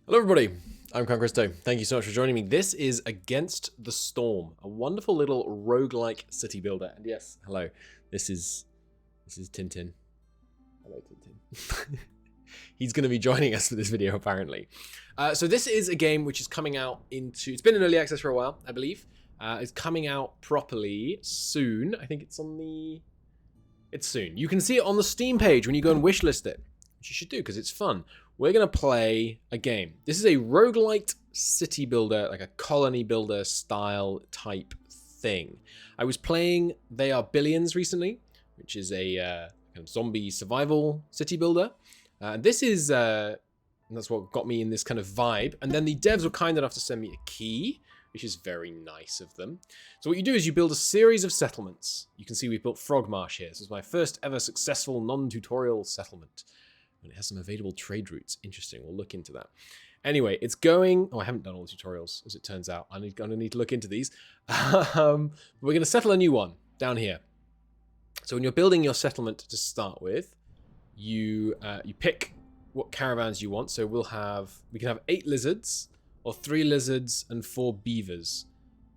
Hello everybody, I'm Christo. Thank you so much for joining me. This is Against the Storm, a wonderful little roguelike city builder. And yes, hello, this is Tintin. Hello Tintin. He's going to be joining us for this video apparently. So this is a game which is coming out it's been in early access for a while, I believe. It's coming out properly soon. I think it's soon. You can see it on the Steam page when you go and wishlist it, which you should do because it's fun. We're going to play a game. This is a roguelite city builder, like a colony builder style type thing. I was playing They Are Billions recently, which is a kind of zombie survival city builder. This is, that's what got me in this kind of vibe. And then the devs were kind enough to send me a key, which is very nice of them. So what you do is you build a series of settlements. You can see we've built Frogmarsh here. This is my first ever successful non-tutorial settlement. And it has some available trade routes. Interesting. We'll look into that. Anyway, it's going... Oh, I haven't done all the tutorials, as it turns out. I'm going to need to look into these. We're going to settle a new one down here. So when you're building your settlement to start with, you pick what caravans you want. So we can have 8 lizards, or 3 lizards and 4 beavers.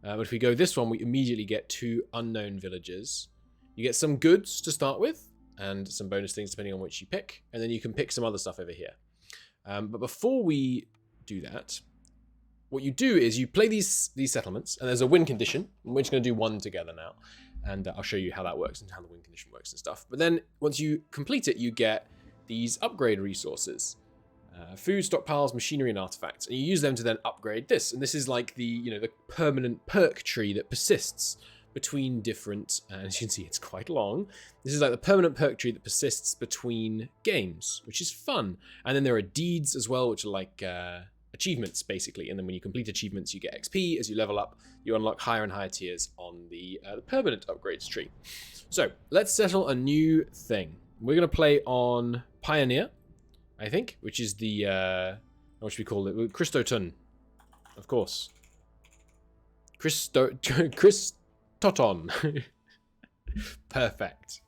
But if we go this one, we immediately get 2 unknown villagers. You get some goods to start with, and some bonus things depending on which you pick, and then you can pick some other stuff over here. But before we do that, what you do is you play these settlements, and there's a win condition, and we're just going to do one together now, and I'll show you how that works and how the win condition works and stuff. But then once you complete it, you get these upgrade resources. Food, stockpiles, machinery, and artifacts, and you use them to then upgrade this. And this is like the permanent perk tree that persists between different, as you can see, it's quite long. This is like the permanent perk tree that persists between games, which is fun. And then there are deeds as well, which are like achievements, basically. And then when you complete achievements, you get XP. As you level up, you unlock higher and higher tiers on the permanent upgrades tree. So let's settle a new thing. We're going to play on Pioneer, I think, which is the, what should we call it? Christoton, of course. Toton. Perfect.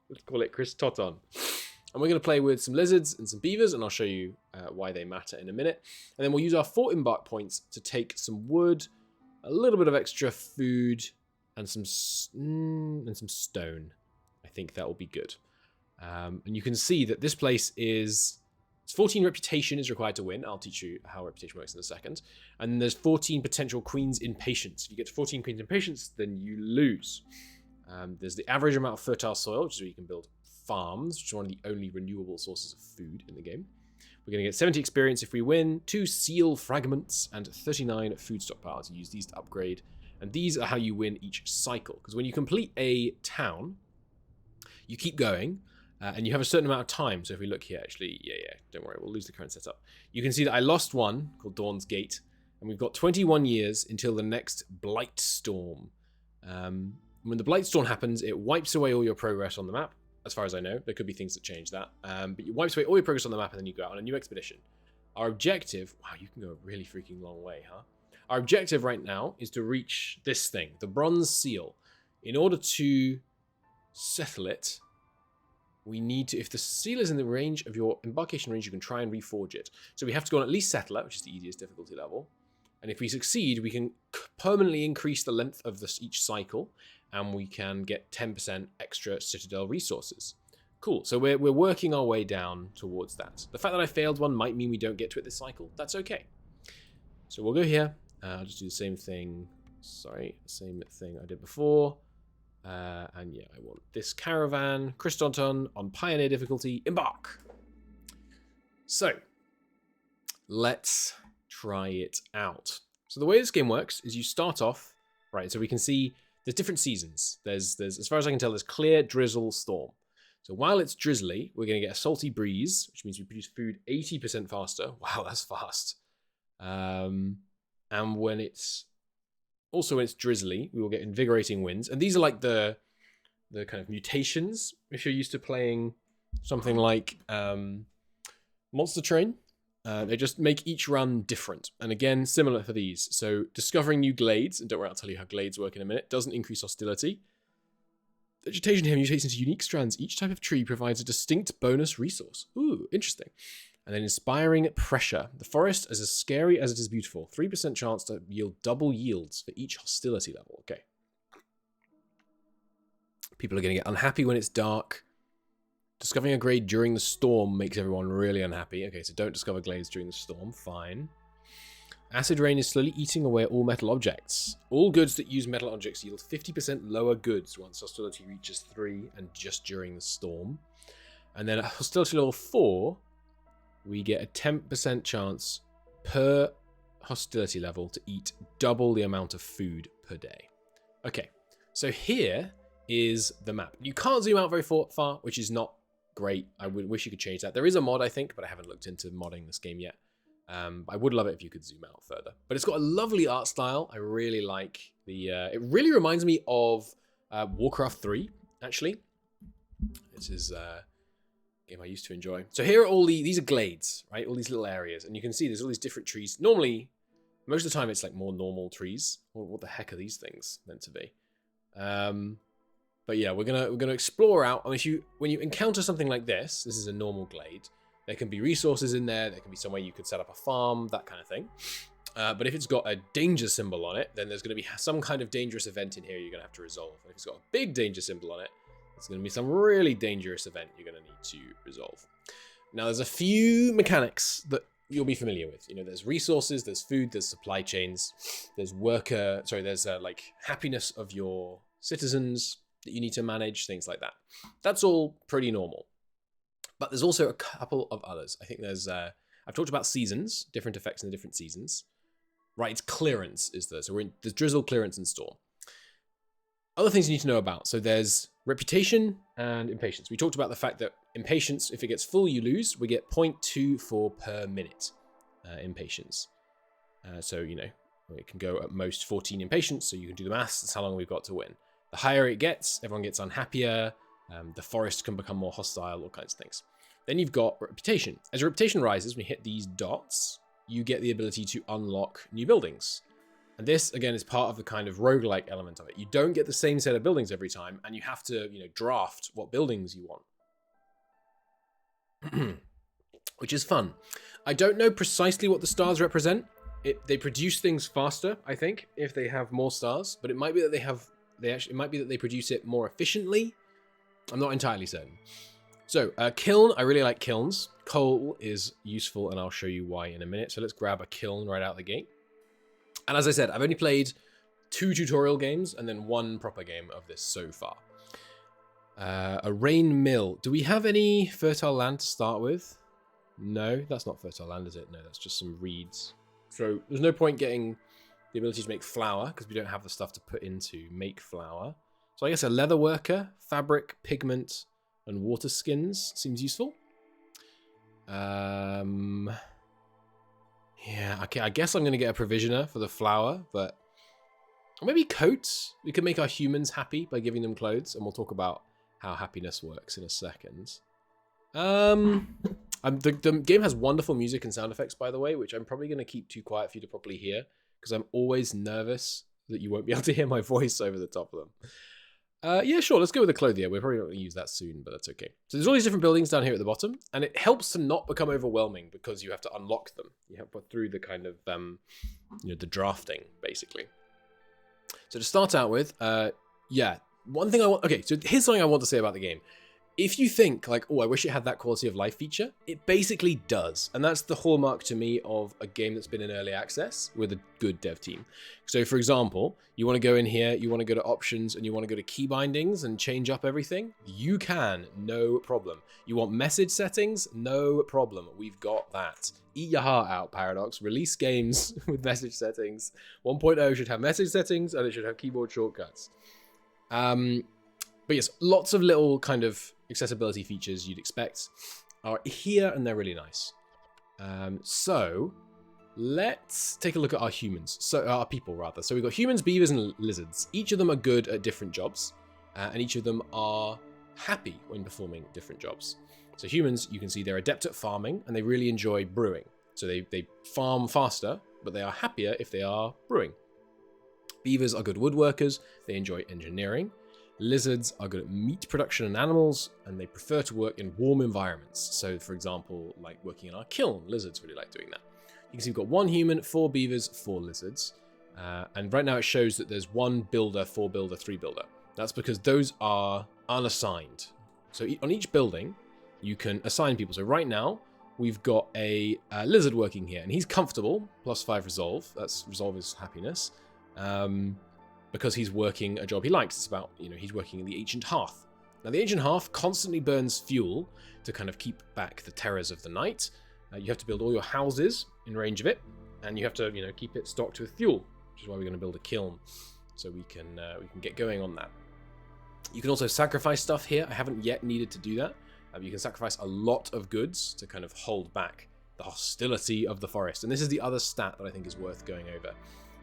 Let's call it Chris Toton. And we're going to play with some lizards and some beavers, and I'll show you why they matter in a minute. And then we'll use our 4 embark points to take some wood, a little bit of extra food, and some stone. I think that will be good. And you can see that this place is... 14 reputation is required to win. I'll teach you how reputation works in a second. And there's 14 potential queens in patience. If you get to 14 queens in patience, then you lose. There's the average amount of fertile soil, which is where you can build farms, which is one of the only renewable sources of food in the game. We're going to get 70 experience if we win, 2 seal fragments, and 39 food stockpiles. You use these to upgrade. And these are how you win each cycle. Because when you complete a town, you keep going. And you have a certain amount of time. So if we look here, actually, yeah, don't worry, we'll lose the current setup. You can see that I lost one called Dawn's Gate, and we've got 21 years until the next Blight Storm. When the Blight Storm happens, it wipes away all your progress on the map, as far as I know. There could be things that change that. But it wipes away all your progress on the map, and then you go out on a new expedition. Our objective, wow, you can go a really freaking long way, huh? Our objective right now is to reach this thing, the Bronze Seal. In order to settle it, we need to, if the seal is in the range of your embarkation range, you can try and reforge it. So we have to go on at least Settler, which is the easiest difficulty level. And if we succeed, we can permanently increase the length of each cycle, and we can get 10% extra Citadel resources. Cool, so we're working our way down towards that. The fact that I failed one might mean we don't get to it this cycle. That's okay. So we'll go here. I'll just do the same thing. Sorry, same thing I did before. And yeah, I want this caravan, Christonton, on Pioneer difficulty, embark. So, let's try it out. So the way this game works is you start off, right, so we can see there's different seasons. There's as far as I can tell, there's clear, drizzle, storm. So while it's drizzly, we're going to get a salty breeze, which means we produce food 80% faster. Wow, that's fast. And when it's drizzly, we will get invigorating winds. And these are like the kind of mutations. If you're used to playing something like Monster Train, they just make each run different. And again, similar for these. So discovering new glades, and don't worry, I'll tell you how glades work in a minute, doesn't increase hostility. Vegetation here mutates into unique strands. Each type of tree provides a distinct bonus resource. Ooh, interesting. And then inspiring pressure. The forest is as scary as it is beautiful. 3% chance to yield double yields for each hostility level. Okay. People are going to get unhappy when it's dark. Discovering a glade during the storm makes everyone really unhappy. Okay, so don't discover glades during the storm. Fine. Acid rain is slowly eating away at all metal objects. All goods that use metal objects yield 50% lower goods once hostility reaches 3 and just during the storm. And then at hostility level 4, we get a 10% chance per hostility level to eat double the amount of food per day. Okay, so here is the map. You can't zoom out very far, which is not great. I would wish you could change that. There is a mod, I think, but I haven't looked into modding this game yet. I would love it if you could zoom out further. But it's got a lovely art style. I really like the... it really reminds me of Warcraft 3, actually. This is a game I used to enjoy. So here are all these are glades, right? All these little areas. And you can see there's all these different trees. Normally, most of the time, it's like more normal trees. What the heck are these things meant to be? But yeah, we're gonna explore out. I mean, when you encounter something like this is a normal glade. There can be resources in there. There can be somewhere you could set up a farm, that kind of thing. But if it's got a danger symbol on it, then there's going to be some kind of dangerous event in here you're going to have to resolve. And if it's got a big danger symbol on it, there's going to be some really dangerous event you're going to need to resolve. Now, there's a few mechanics that you'll be familiar with. You know, there's resources, there's food, there's supply chains, there's there's like happiness of your citizens that you need to manage, things like that. That's all pretty normal. But there's also a couple of others. I think there's, I've talked about seasons, different effects in the different seasons. Right, it's clearance is there. So there's drizzle, clearance, and storm. Other things you need to know about. So there's reputation and impatience. We talked about the fact that impatience, if it gets full, you lose. We get 0.24 per minute impatience. So, you know, it can go at most 14 impatience. So you can do the maths. That's how long we've got to win. The higher it gets, everyone gets unhappier. The forest can become more hostile, all kinds of things. Then you've got reputation. As your reputation rises, when you hit these dots, you get the ability to unlock new buildings. And this, again, is part of the kind of roguelike element of it. You don't get the same set of buildings every time, and you have to, you know, draft what buildings you want. Which is fun. I don't know precisely what the stars represent. They produce things faster, I think, if they have more stars. But it might be that it might be that they produce it more efficiently. I'm not entirely certain. So, kiln, I really like kilns. Coal is useful, and I'll show you why in a minute. So let's grab a kiln right out the gate. And as I said, I've only played 2 tutorial games and then 1 proper game of this so far. A rain mill. Do we have any fertile land to start with? No, that's not fertile land, is it? No, that's just some reeds. So there's no point getting the ability to make flour because we don't have the stuff to put into make flour. So I guess a leather worker, fabric, pigment, and water skins seems useful. Yeah, okay, I guess I'm going to get a provisioner for the flour, but maybe coats. We can make our humans happy by giving them clothes, and we'll talk about how happiness works in a second. The game has wonderful music and sound effects, by the way, which I'm probably going to keep too quiet for you to properly hear, because I'm always nervous that you won't be able to hear my voice over the top of them. Yeah, sure, let's go with the clothier. We're probably not going to use that soon, but that's okay. So there's all these different buildings down here at the bottom, and it helps to not become overwhelming because you have to unlock them. You have to put through the kind of, you know, the drafting, basically. So to start out with, yeah, one thing okay, so here's something I want to say about the game. If you think like, oh, I wish it had that quality of life feature, it basically does. And that's the hallmark to me of a game that's been in early access with a good dev team. So for example, you want to go in here, you want to go to options, and you want to go to key bindings and change up everything. You can, no problem. You want message settings? No problem. We've got that. Eat your heart out, Paradox. Release games with message settings. 1.0 should have message settings, and it should have keyboard shortcuts. But yes, lots of little kind of accessibility features you'd expect are here, and they're really nice. So let's take a look at our humans. So our people, rather. So we've got humans, beavers, and lizards. Each of them are good at different jobs, and each of them are happy when performing different jobs. So humans, you can see they're adept at farming, and they really enjoy brewing. So they farm faster, but they are happier if they are brewing. Beavers are good woodworkers. They enjoy engineering. Lizards are good at meat production and animals, and they prefer to work in warm environments. So, for example, like working in our kiln, lizards really like doing that. You can see we've got 1 human, 4 beavers, 4 lizards. And right now it shows that there's 1 builder, 4 builder, 3 builder. That's because those are unassigned. So on each building, you can assign people. So right now, we've got a lizard working here, and he's comfortable, +5 resolve. That's resolve is happiness. Because he's working a job he likes. It's about, he's working in the Ancient Hearth. Now, the Ancient Hearth constantly burns fuel to kind of keep back the terrors of the night. You have to build all your houses in range of it, and you have to, keep it stocked with fuel, which is why we're going to build a kiln, so we can get going on that. You can also sacrifice stuff here. I haven't yet needed to do that. You can sacrifice a lot of goods to kind of hold back the hostility of the forest. And this is the other stat that I think is worth going over.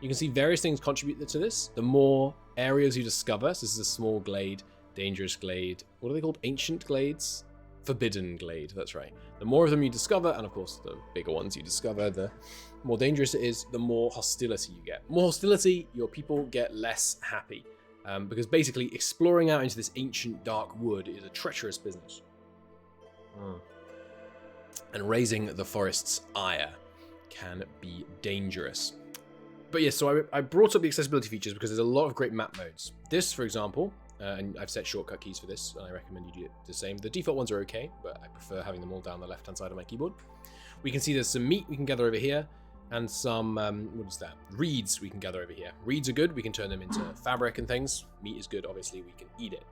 You can see various things contribute to this. The more areas you discover, so this is a small glade, dangerous glade. What are they called? Ancient glades? Forbidden glade, that's right. The more of them you discover, and of course the bigger ones you discover, the more dangerous it is, the more hostility you get. More hostility, your people get less happy. Because basically exploring out into this ancient dark wood is a treacherous business. And raising the forest's ire can be dangerous. But yeah, so I brought up the accessibility features because there's a lot of great map modes. This, for example, and I've set shortcut keys for this, and I recommend you do the same. The default ones are okay, but I prefer having them all down the left-hand side of my keyboard. We can see there's some meat we can gather over here, and some, what is that? Reeds we can gather over here. Reeds are good, we can turn them into fabric and things. Meat is good, obviously, we can eat it.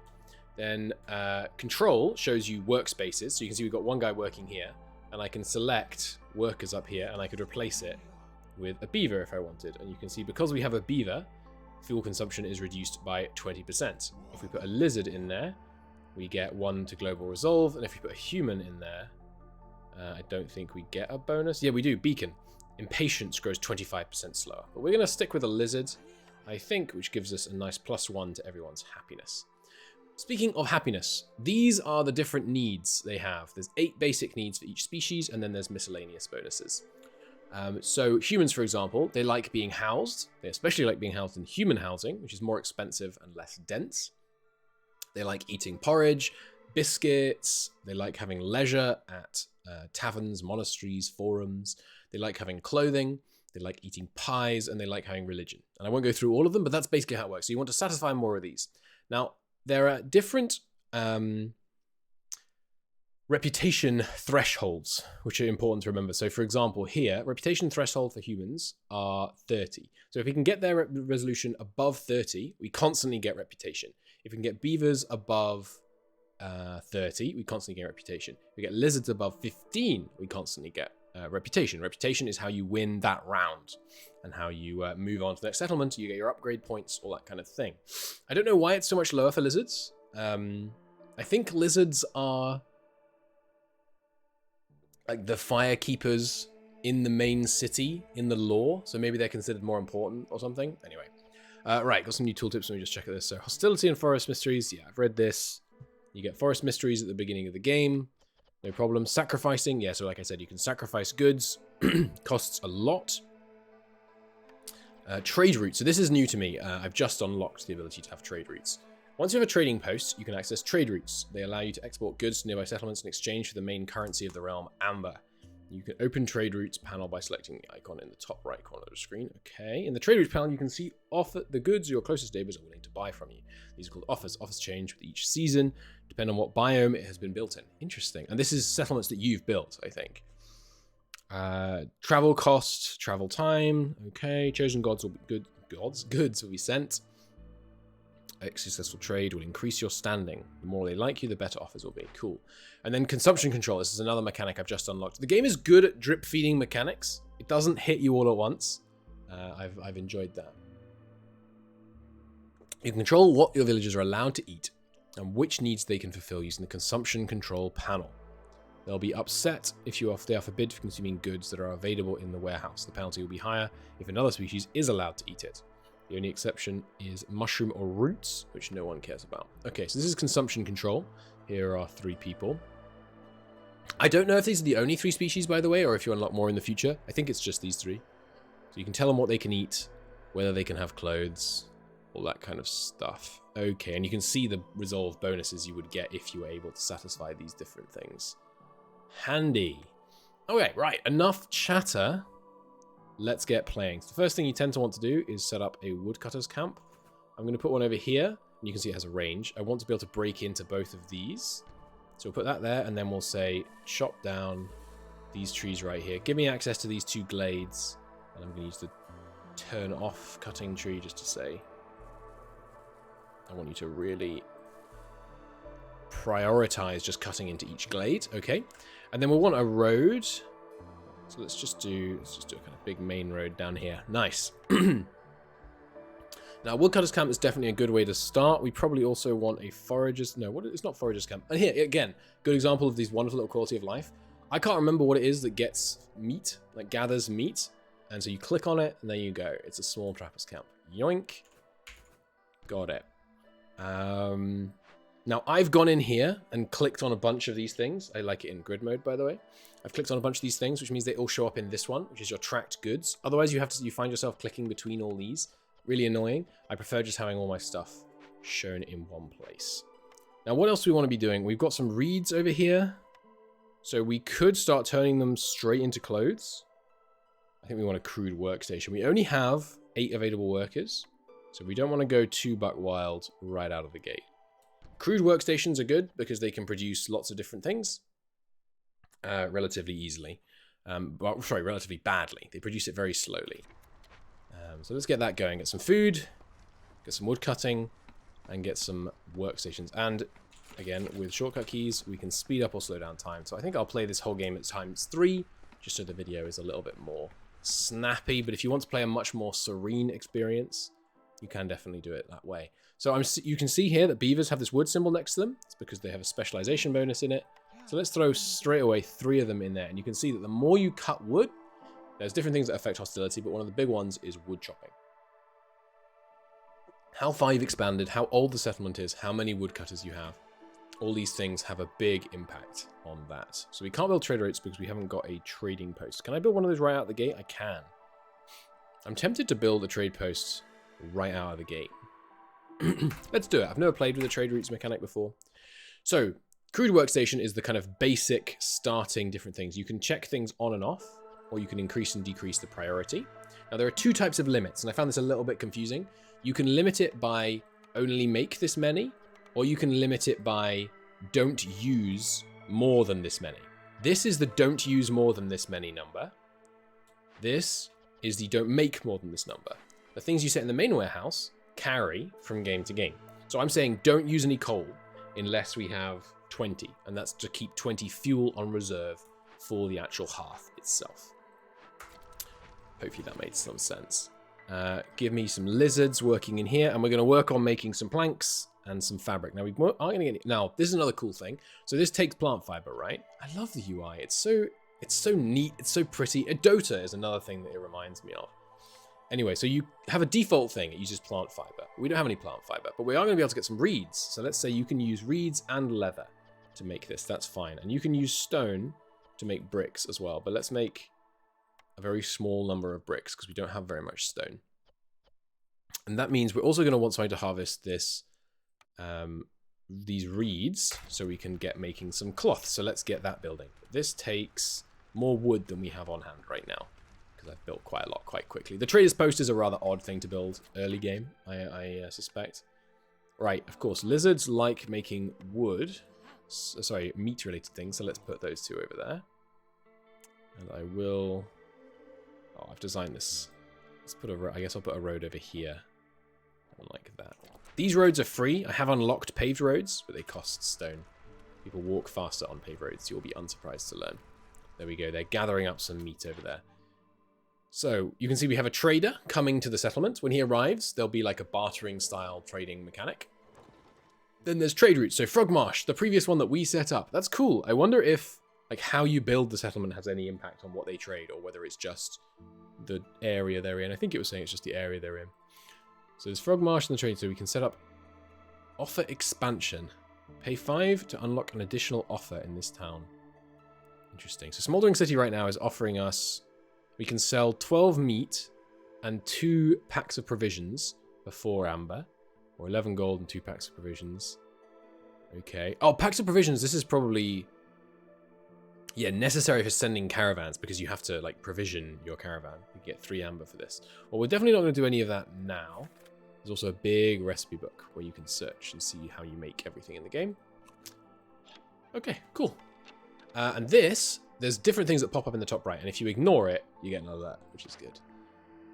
Then control shows you workspaces, so you can see we've got 1 guy working here, and I can select workers up here, and I could replace it with a beaver if I wanted. And you can see because we have a beaver, fuel consumption is reduced by 20%. If we put a lizard in there, we get 1 to global resolve, and if we put a human in there, I don't think we get a bonus. Yeah, we do. Beacon. Impatience grows 25% slower. But we're going to stick with a lizard, I think, which gives us a nice +1 to everyone's happiness. Speaking of happiness, these are the different needs they have. There's 8 basic needs for each species, and then there's miscellaneous bonuses. So humans, for example, they like being housed. They especially like being housed in human housing, which is more expensive and less dense. They like eating porridge, biscuits. They like having leisure at taverns, monasteries, forums. They like having clothing. They like eating pies, and they like having religion. And I won't go through all of them, but that's basically how it works. So you want to satisfy more of these. Now, there are different reputation thresholds, which are important to remember. So for example, here, reputation threshold for humans are 30. So if we can get their resolution above 30, we constantly get reputation. If we can get beavers above 30, we constantly get reputation. If we get lizards above 15, we constantly get reputation. Reputation is how you win that round and how you move on to the next settlement. You get your upgrade points, all that kind of thing. I don't know why it's so much lower for lizards. I think lizards are like the fire keepers in the main city in the lore, so maybe they're considered more important or something. Anyway, right, got some new tooltips. Let me just check this. So hostility and forest mysteries. Yeah, I've read this. You get forest mysteries at the beginning of the game. No problem. Sacrificing. Yeah, so like I said, you can sacrifice goods. Costs a lot. Trade routes. So this is new to me. I've just unlocked the ability to have trade routes. Once you have a trading post, you can access trade routes. They allow you to export goods to nearby settlements in exchange for the main currency of the realm, Amber. You can open trade routes panel by selecting the icon in the top right corner of the screen. Okay, in the trade routes panel, you can see offer the goods your closest neighbors are willing to buy from you. These are called offers. Offers change with each season, depending on what biome it has been built in. Interesting. And this is settlements that you've built, I think. Travel cost, travel time. Okay, chosen gods will be goods will be sent. A successful trade will increase your standing. The more they like you, the better offers will be. Cool. And then consumption control. This is another mechanic I've just unlocked. The game is good at drip feeding mechanics. It doesn't hit you all at once. I've enjoyed that. You can control what your villagers are allowed to eat and which needs they can fulfill using the consumption control panel. They'll be upset if they are forbid from consuming goods that are available in the warehouse. The penalty will be higher if another species is allowed to eat it. The only exception is mushroom or roots, which no one cares about. Okay, so this is consumption control. Here are 3 people. I don't know if these are the only 3 species, by the way, or if you unlock more in the future. I think it's just these 3. So you can tell them what they can eat, whether they can have clothes, all that kind of stuff. Okay, and you can see the resolve bonuses you would get if you were able to satisfy these different things. Handy. Okay, right, enough chatter. Let's get playing. So the first thing you tend to want to do is set up a woodcutter's camp. I'm going to put one over here, and you can see it has a range. I want to be able to break into both of these. So we'll put that there, and then we'll say, chop down these trees right here. Give me access to these 2 glades. And I'm going to use the turn off cutting tree just to say, I want you to really prioritize just cutting into each glade. Okay. And then we'll want a road. So let's just do a kind of big main road down here. Nice. Now, woodcutter's camp is definitely a good way to start. We probably also want a forager's... No, it's not forager's camp. And here, again, good example of these wonderful little quality of life. I can't remember what it is that gets meat, like gathers meat. And so you click on it, and there you go. It's a small trapper's camp. Yoink. Got it. Now, I've gone in here and clicked on a bunch of these things. I like it in grid mode, by the way. I've clicked on a bunch of these things, which means they all show up in this one, which is your tracked goods. Otherwise, you find yourself clicking between all these. Really annoying. I prefer just having all my stuff shown in one place. Now, what else do we want to be doing? We've got some reeds over here. So we could start turning them straight into clothes. I think we want a crude workstation. We only have 8 available workers. So we don't want to go too buck wild right out of the gate. Crude workstations are good because they can produce lots of different things relatively easily. Relatively badly. They produce it very slowly. So let's get that going. Get some food, get some wood cutting, and get some workstations. And again, with shortcut keys, we can speed up or slow down time. So I think I'll play this whole game at ×3, just so the video is a little bit more snappy. But if you want to play a much more serene experience, you can definitely do it that way. So you can see here that beavers have this wood symbol next to them. It's because they have a specialization bonus in it. So let's throw straight away 3 of them in there. And you can see that the more you cut wood, there's different things that affect hostility, but one of the big ones is wood chopping. How far you've expanded, how old the settlement is, how many woodcutters you have. All these things have a big impact on that. So we can't build trade routes because we haven't got a trading post. Can I build one of those right out the gate? I can. I'm tempted to build a trade post right out of the gate. Let's do it. I've never played with a trade routes mechanic before. So, crude workstation is the kind of basic starting different things. You can check things on and off, or you can increase and decrease the priority. Now, there are 2 types of limits, and I found this a little bit confusing. You can limit it by only make this many, or you can limit it by don't use more than this many. This is the don't use more than this many number. This is the don't make more than this number. The things you set in the main warehouse carry from game to game. So I'm saying don't use any coal unless we have 20, and that's to keep 20 fuel on reserve for the actual hearth itself. Hopefully that made some sense. Give me some lizards working in here, and we're going to work on making some planks and some fabric. Now, we aren't going to get... Now, this is another cool thing. So this takes plant fiber, right? I love the UI. It's so neat. It's so pretty. A Dota is another thing that it reminds me of. Anyway, so you have a default thing. It uses plant fiber. We don't have any plant fiber, but we are going to be able to get some reeds. So let's say you can use reeds and leather to make this. That's fine. And you can use stone to make bricks as well. But let's make a very small number of bricks because we don't have very much stone. And that means we're also going to want something to harvest this, these reeds so we can get making some cloth. So let's get that building. This takes more wood than we have on hand right now because I've built quite a lot quite quickly. The trader's post is a rather odd thing to build early game, I suspect. Right, of course, lizards like making wood. Sorry, meat-related things. So let's put those 2 over there. And I will... Oh, I've designed this. Let's put a... I guess I'll put a road over here. Like that. These roads are free. I have unlocked paved roads, but they cost stone. People walk faster on paved roads. You'll be unsurprised to learn. There we go. They're gathering up some meat over there. So you can see we have a trader coming to the settlement. When he arrives, there'll be like a bartering style trading mechanic. Then there's trade routes. So Frogmarsh, the previous one that we set up. That's cool. I wonder if like how you build the settlement has any impact on what they trade, or whether it's just the area they're in. I think it was saying it's just the area they're in. So there's Frogmarsh and the trade, so we can set up offer expansion. Pay 5 to unlock an additional offer in this town. Interesting. So Smoldering City right now is offering us, we can sell 12 meat and 2 packs of provisions for 4 amber. Or 11 gold and 2 packs of provisions. Okay. Oh, packs of provisions. This is probably... yeah, necessary for sending caravans because you have to, like, provision your caravan. You get 3 amber for this. Well, we're definitely not going to do any of that now. There's also a big recipe book where you can search and see how you make everything in the game. Okay, cool. And this, there's different things that pop up in the top right, and if you ignore it, you get an alert, which is good.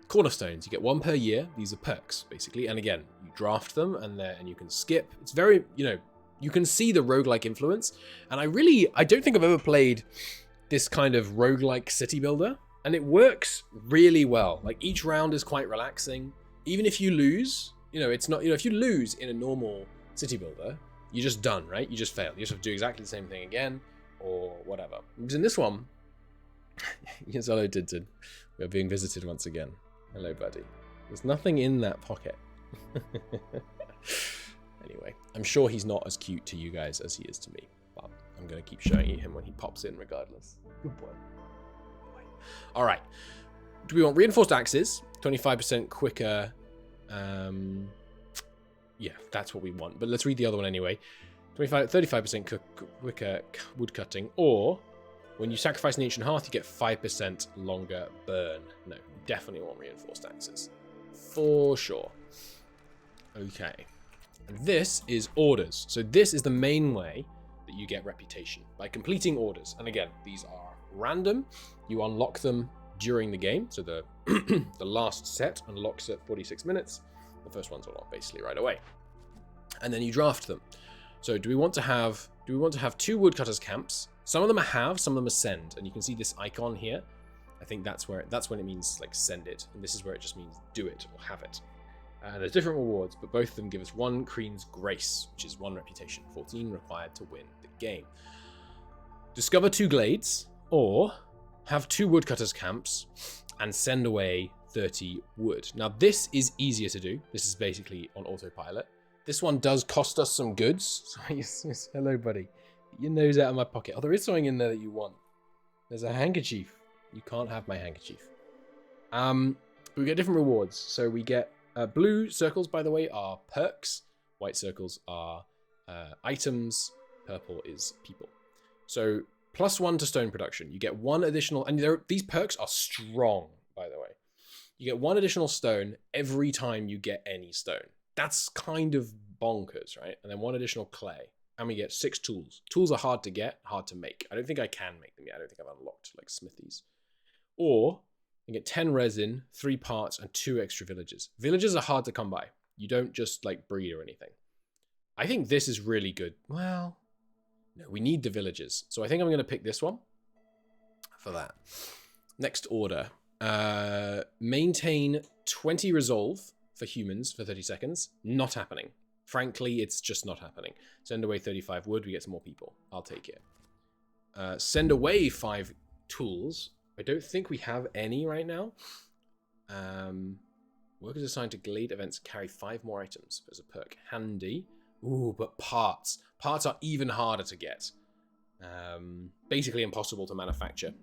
Cornerstones, you get 1 per year. These are perks, basically. And again, you draft them, and you can skip. It's very, you know, you can see the roguelike influence. And I don't think I've ever played this kind of roguelike city builder. And it works really well. Like, each round is quite relaxing. Even if you lose, you know, it's not, you know, if you lose in a normal city builder, you're just done, right? You just failed. You just have to do exactly the same thing again, or whatever. Because in this one, yes, hello, Tintin. We're being visited once again. Hello, buddy. There's nothing in that pocket. Anyway, I'm sure he's not as cute to you guys as he is to me, but I'm going to keep showing you him when he pops in regardless. Good boy. All right. Do we want reinforced axes? 25% quicker. Yeah, that's what we want. But let's read the other one anyway. 35% quicker wood cutting, or when you sacrifice an ancient hearth, you get 5% longer burn. No, definitely want reinforced axes. For sure. Okay. And this is orders. So this is the main way that you get reputation, by completing orders. And again, these are random. You unlock them during the game. So the the last set unlocks at 46 minutes. The first one's unlocked basically right away. And then you draft them. So do we want to have 2 woodcutters camps? Some of them are have, some of them are send, and you can see this icon here. I think that's when it means like send it, and this is where it just means do it or have it. There's different rewards, but both of them give us 1 Queen's Grace, which is 1 reputation, 14 required to win the game. Discover 2 glades, or have 2 woodcutters camps and send away 30 wood. Now this is easier to do. This is basically on autopilot. This one does cost us some goods. So yes, hello, buddy. Get your nose out of my pocket. Oh, there is something in there that you want. There's a handkerchief. You can't have my handkerchief. We get different rewards. So we get blue circles, by the way, are perks. White circles are items. Purple is people. So +1 to stone production. You get 1 additional, and these perks are strong, by the way. You get 1 additional stone every time you get any stone. That's kind of bonkers, right? And then 1 additional clay. And we get 6 tools. Tools are hard to get, hard to make. I don't think I can make them yet. I don't think I've unlocked like smithies. Or you get 10 resin, 3 parts, and 2 extra villagers. Villagers are hard to come by. You don't just like breed or anything. I think this is really good. Well, no, we need the villagers. So I think I'm going to pick this one for that. Next order. Maintain 20 resolve for humans for 30 seconds. Not happening. Frankly, it's just not happening. Send away 35 wood, we get some more people. I'll take it. Send away 5 tools. I don't think we have any right now. Workers assigned to glade events carry 5 more items as a perk. Handy. Ooh, but parts. Parts are even harder to get. Basically impossible to manufacture.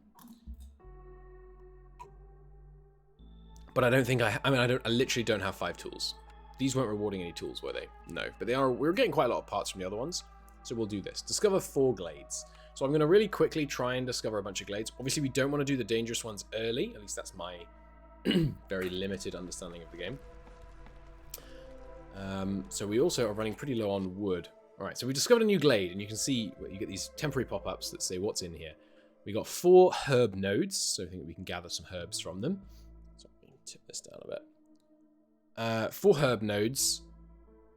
But I don't think I literally don't have 5 tools. These weren't rewarding any tools, were they? No, but we're getting quite a lot of parts from the other ones. So we'll do this. Discover 4 glades. So I'm going to really quickly try and discover a bunch of glades. Obviously, we don't want to do the dangerous ones early. At least that's my very limited understanding of the game. So we also are running pretty low on wood. All right, so we discovered a new glade, and you can see you get these temporary pop-ups that say what's in here. We got 4 herb nodes, so I think we can gather some herbs from them. So let me tip this down a bit. 4 herb nodes,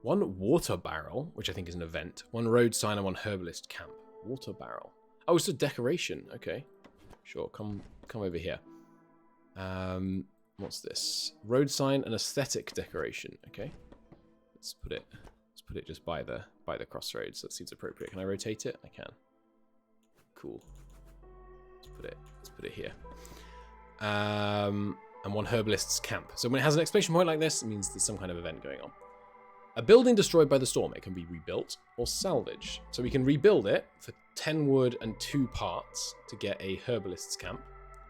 1 water barrel, which I think is an event, 1 road sign, and 1 herbalist camp. Water barrel. Oh, it's a decoration. Okay, sure. Come over here. What's this? Road sign and aesthetic decoration. Okay, let's put it just by the crossroads. That seems appropriate. Can I rotate it? I can. Cool. Let's put it here. And 1 herbalist's camp. So when it has an exclamation point like this, it means there's some kind of event going on. A building destroyed by the storm. It can be rebuilt or salvaged. So we can rebuild it for 10 wood and 2 parts to get a herbalist's camp,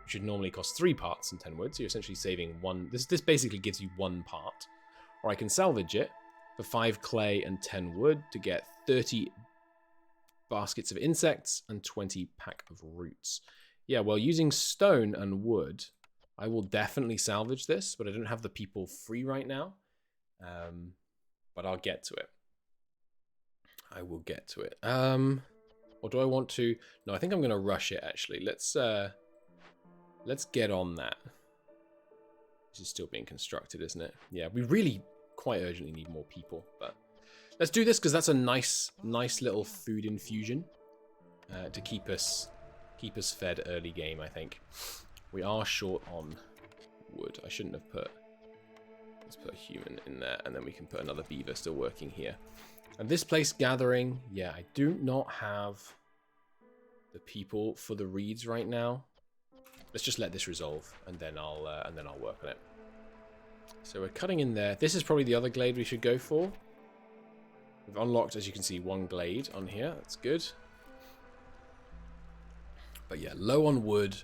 which would normally cost 3 parts and 10 wood. So you're essentially saving 1. This basically gives you 1 part. or I can salvage it for 5 clay and 10 wood to get 30 baskets of insects and 20 pack of roots. Yeah, well, using stone and wood, I will definitely salvage this, but I don't have the people free right now. But I'll get to it. I will get to it. Or do I want to? No, I think I'm going to rush it, actually. Let's get on that. This is still being constructed, isn't it? Yeah, we really quite urgently need more people, but let's do this because that's a nice little food infusion to keep us fed early game, I think. We are short on wood. I shouldn't have put... Let's put a human in there, and then we can put another beaver still working here. And this place gathering, yeah, I do not have the people for the reeds right now. Let's just let this resolve, and then I'll work on it. So we're cutting in there. This is probably the other glade we should go for. We've unlocked, as you can see, 1 glade on here. That's good. But yeah, low on wood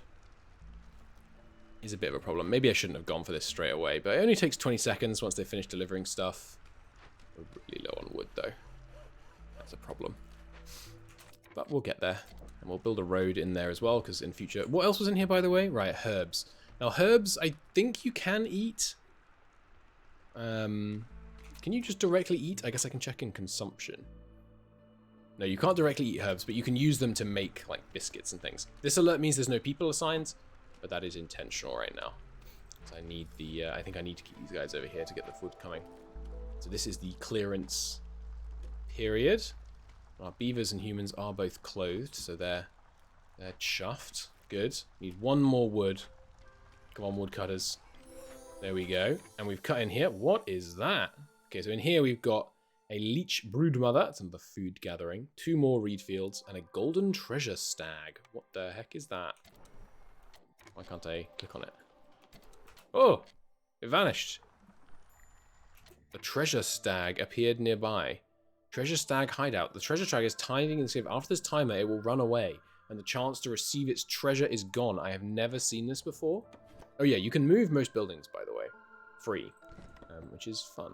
is a bit of a problem. Maybe I shouldn't have gone for this straight away, but it only takes 20 seconds once they finish delivering stuff. We're really low on wood, though. That's a problem. But we'll get there. And we'll build a road in there as well, because in future... What else was in here, by the way? Right, herbs. Now, herbs, I think you can eat. Can you just directly eat? I guess I can check in consumption. No, you can't directly eat herbs, but you can use them to make, like, biscuits and things. This alert means there's no people assigned, but that is intentional right now. So I need the... I think I need to keep these guys over here to get the food coming. So this is the clearance period. Our beavers and humans are both clothed, so they're chuffed. Good. Need 1 more wood. Come on, woodcutters. There we go. And we've cut in here. What is that? Okay, so in here we've got a leech broodmother. That's another food gathering. 2 more reed fields and a golden treasure stag. What the heck is that? Why can't I click on it? Oh, it vanished. A treasure stag appeared nearby. Treasure stag hideout. The treasure stag is hiding in the cave. After this timer, it will run away, and the chance to receive its treasure is gone. I have never seen this before. Oh yeah, you can move most buildings, by the way, free, which is fun.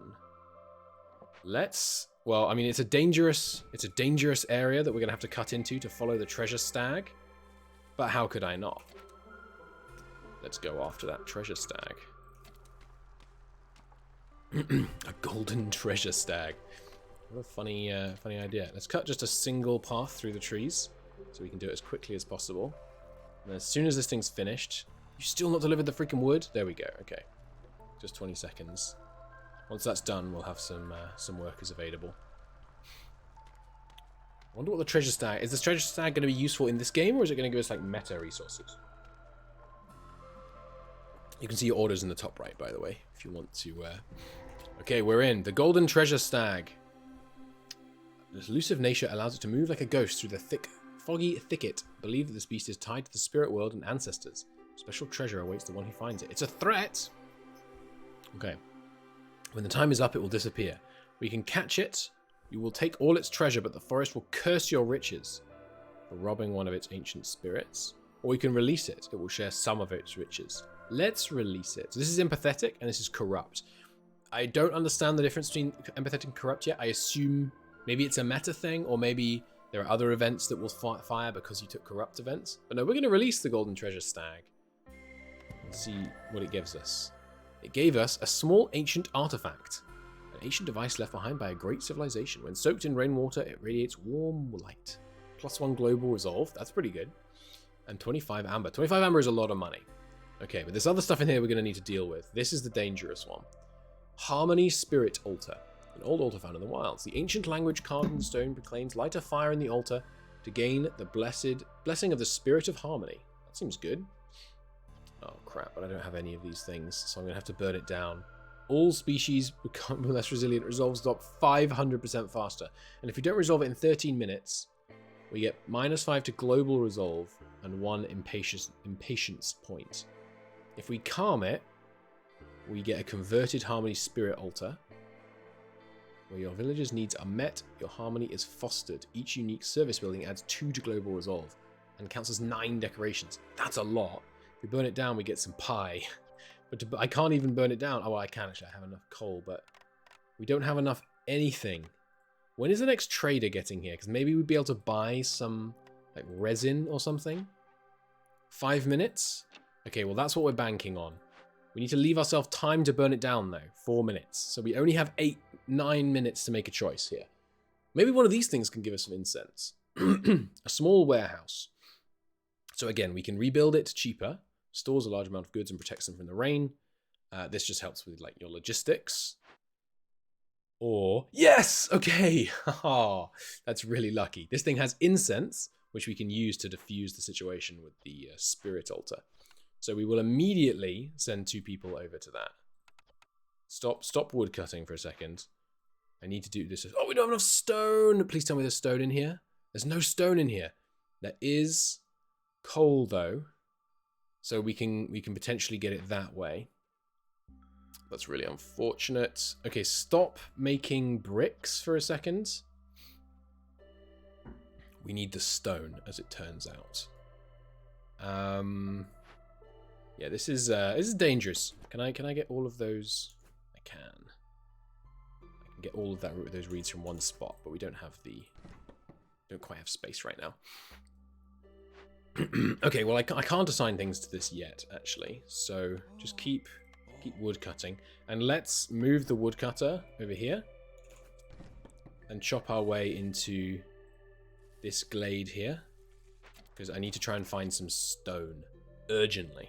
Let's. Well, I mean, it's a dangerous area that we're gonna have to cut into to follow the treasure stag. But how could I not? Let's go after that treasure stag. A golden treasure stag. What a funny idea. Let's cut just a single path through the trees so we can do it as quickly as possible. And as soon as this thing's finished... You still not delivered the freaking wood? There we go. Okay. Just 20 seconds. Once that's done, we'll have some workers available. I wonder what the treasure stag... Is the treasure stag going to be useful in this game, or is it going to give us, like, meta resources? You can see your orders in the top right, by the way, if you want to... Okay, we're in. The golden treasure stag. This elusive nature allows it to move like a ghost through the thick, foggy thicket. Believe that this beast is tied to the spirit world and ancestors. Special treasure awaits the one who finds it. It's a threat! Okay. When the time is up, it will disappear. We can catch it. You will take all its treasure, but the forest will curse your riches for robbing one of its ancient spirits. Or we can release it. It will share some of its riches. Let's release it. So this is empathetic, and this is corrupt. I don't understand the difference between empathetic and corrupt yet. I assume maybe it's a meta thing, or maybe there are other events that will fire because you took corrupt events. But no, we're going to release the golden treasure stag. Let's see what it gives us. It gave us a small ancient artifact. An ancient device left behind by a great civilization. When soaked in rainwater, it radiates warm light. +1 global resolve. That's pretty good. And 25 amber. 25 amber is a lot of money. Okay, but there's other stuff in here we're going to need to deal with. This is the dangerous one. Harmony Spirit Altar. An old altar found in the wilds. The ancient language carved in stone proclaims light a fire in the altar to gain the blessing of the spirit of harmony. That seems good. Oh crap, but I don't have any of these things, so I'm going to have to burn it down. All species become less resilient. Resolves drop 500% faster. And if you don't resolve it in 13 minutes, we get -5 to global resolve and 1 impatience point. If we calm it, we get a converted harmony spirit altar. Where your villagers' needs are met, your harmony is fostered. Each unique service building adds 2 to global resolve and counts as 9 decorations. That's a lot. If we burn it down, we get some pie. But I can't even burn it down. Oh, well, I can actually. I have enough coal, but We don't have enough anything. When is the next trader getting here? Because maybe we'd be able to buy some like resin or something. 5 minutes? Okay, well that's what we're banking on. We need to leave ourselves time to burn it down though. 4 minutes. So we only have 9 minutes to make a choice here. Maybe one of these things can give us some incense. A small warehouse. So again, we can rebuild it cheaper. Stores a large amount of goods and protects them from the rain. This just helps with like your logistics. Or, yes! Okay! That's really lucky. This thing has incense, which we can use to diffuse the situation with the spirit altar. So we will immediately send 2 people over to that. Stop wood cutting for a second. I need to do this. Oh, we don't have enough stone! Please tell me there's stone in here. There's no stone in here. There is coal, though. So we can potentially get it that way. That's really unfortunate. Okay, stop making bricks for a second. We need the stone, as it turns out. Yeah, this is dangerous. Can I get all of those? I can. I can get all of those reeds from one spot, but we don't quite have space right now. Okay, well I can't assign things to this yet, actually. So just keep wood cutting, and let's move the woodcutter over here and chop our way into this glade here, because I need to try and find some stone urgently.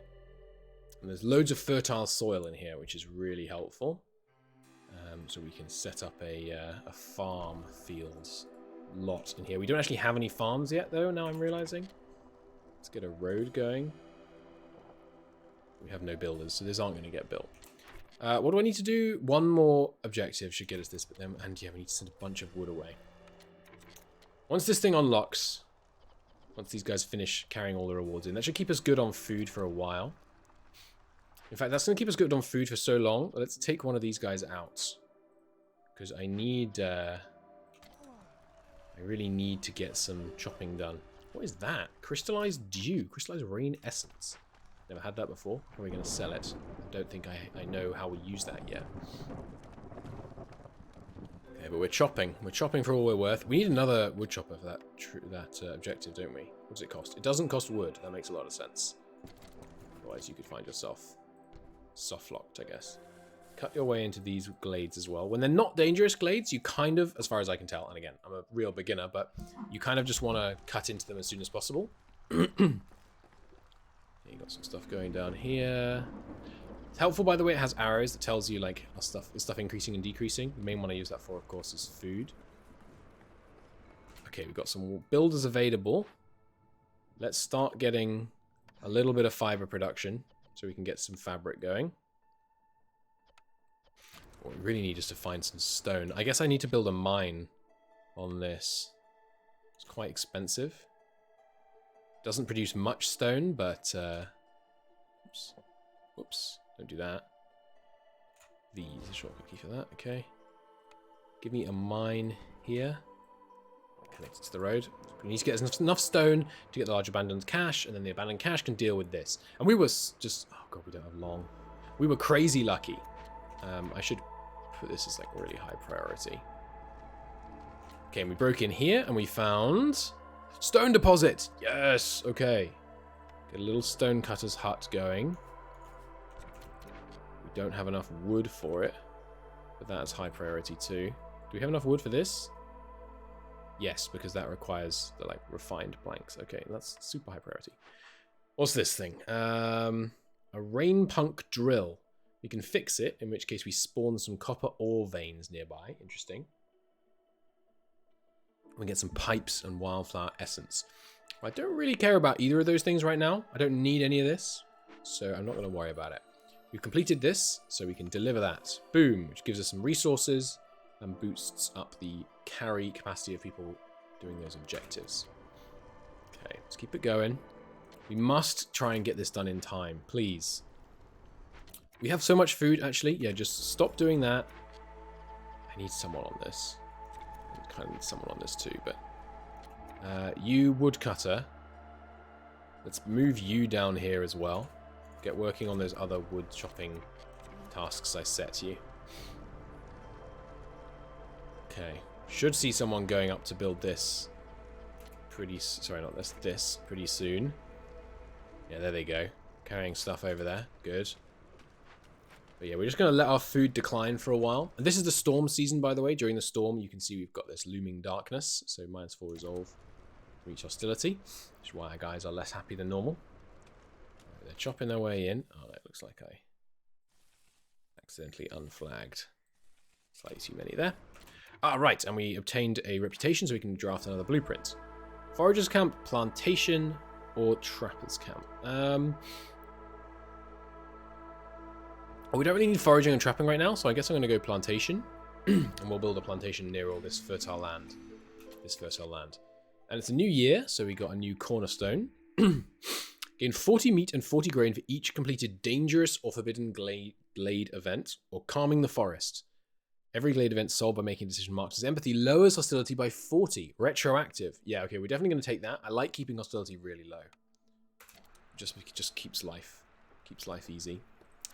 And there's loads of fertile soil in here, which is really helpful. So we can set up a farm fields lot in here. We don't actually have any farms yet, though, now I'm realizing. Let's get a road going. We have no builders, so these aren't going to get built. What do I need to do? One more objective should get us this, but then, and yeah, we need to send a bunch of wood away. Once this thing unlocks, once these guys finish carrying all the rewards in, that should keep us good on food for a while. In fact, that's going to keep us good on food for so long. Let's take one of these guys out, because I need, I really need to get some chopping done. What is that? Crystallized dew, crystallized rain essence. Never had that before. How are we going to sell it? I don't think I know how we use that yet. Okay, but we're chopping. We're chopping for all we're worth. We need another wood chopper for that objective, don't we? What does it cost? It doesn't cost wood. That makes a lot of sense. Otherwise, you could find yourself soft-locked, I guess. Cut your way into these glades as well. When they're not dangerous glades, you kind of, as far as I can tell, and again, I'm a real beginner, but you kind of just want to cut into them as soon as possible. You got some stuff going down here. It's helpful, by the way, it has arrows that tells you like stuff increasing and decreasing. The main one I use that for, of course, is food. Okay, we've got some builders available. Let's start getting a little bit of fiber production so we can get some fabric going. What we really need is to find some stone. I guess I need to build a mine on this. It's quite expensive. Doesn't produce much stone, but whoops, don't do that. V is a shortcut key for that. Okay, give me a mine here, connected to the road. We need to get enough stone to get the large abandoned cache, and then the abandoned cache can deal with this. And we were just, oh god, we don't have long. We were crazy lucky. I should put this as like really high priority. Okay, and we broke in here and we found stone deposit! Yes! Okay. Get a little stonecutter's hut going. We don't have enough wood for it, but that's high priority too. Do we have enough wood for this? Yes, because that requires the like refined planks. Okay, that's super high priority. What's this thing? A rain punk drill. We can fix it, in which case we spawn some copper ore veins nearby. Interesting. We get some pipes and wildflower essence. I don't really care about either of those things right now. I don't need any of this, so I'm not going to worry about it. We've completed this, so we can deliver that. Boom, which gives us some resources and boosts up the carry capacity of people doing those objectives. Okay, let's keep it going. We must try and get this done in time, please. We have so much food, actually. Yeah, just stop doing that. I need someone on this. I kind of need someone on this too, but... you woodcutter. Let's move you down here as well. Get working on those other wood chopping tasks I set you. Okay. Should see someone going up to build this pretty... Sorry, not this. This pretty soon. Yeah, there they go. Carrying stuff over there. Good. But yeah, we're just going to let our food decline for a while. And this is the storm season, by the way. During the storm, you can see we've got this looming darkness. So -4 resolve. Reach hostility. Which is why our guys are less happy than normal. They're chopping their way in. Oh, that looks like I accidentally unflagged. Slightly too many there. Ah, right. And we obtained a reputation so we can draft another blueprint. Foragers camp, plantation, or trappers camp. We don't really need foraging and trapping right now, so I guess I'm going to go plantation. And we'll build a plantation near all this fertile land. And it's a new year, so we got a new cornerstone. Gain 40 meat and 40 grain for each completed dangerous or forbidden glade event, or calming the forest. Every glade event solved by making a decision marked as empathy lowers hostility by 40. Retroactive. Yeah, okay, we're definitely going to take that. I like keeping hostility really low. Just keeps life easy.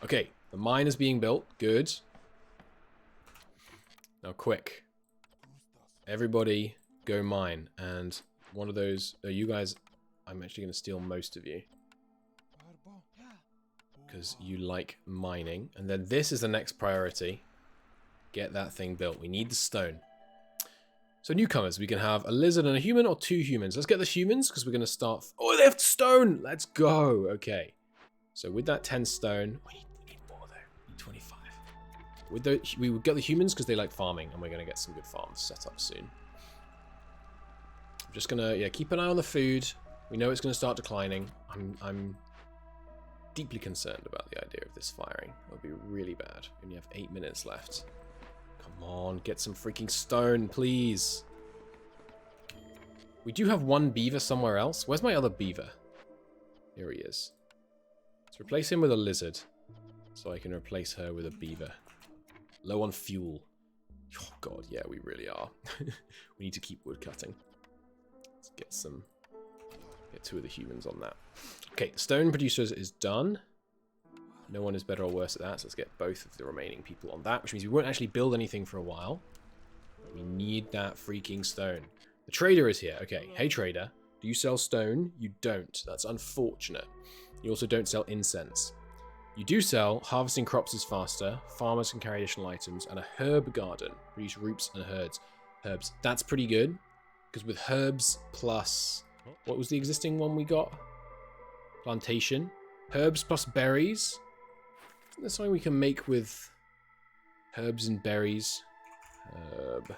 Okay, the mine is being built. Good. Now, quick. Everybody go mine. And one of those... Oh, you guys... I'm actually going to steal most of you. Because you like mining. And then this is the next priority. Get that thing built. We need the stone. So newcomers, we can have a lizard and a human or 2 humans. Let's get the humans because we're going to start... Oh, they have stone! Let's go! Okay. So with that 10 stone... We need more though. We need 25. We would get the humans because they like farming. And we're going to get some good farms set up soon. I'm just going to keep an eye on the food. We know it's going to start declining. I'm deeply concerned about the idea of this firing. It'll be really bad. We only have 8 minutes left. Come on, get some freaking stone, please. We do have one beaver somewhere else. Where's my other beaver? Here he is. Let's replace him with a lizard. So I can replace her with a beaver. Low on fuel. Oh god, yeah, we really are. We need to keep wood cutting. Let's get some... Get 2 of the humans on that. Okay, stone producers is done. No one is better or worse at that, so let's get both of the remaining people on that, which means we won't actually build anything for a while. We need that freaking stone. The trader is here. Okay, hey trader, do you sell stone? You don't. That's unfortunate. You also don't sell incense. You do sell harvesting crops is faster, farmers can carry additional items, and a herb garden. Produce roots and herbs. That's pretty good, because with herbs plus... What was the existing one we got? Plantation. Herbs plus berries. That's something we can make with herbs and berries. Herb.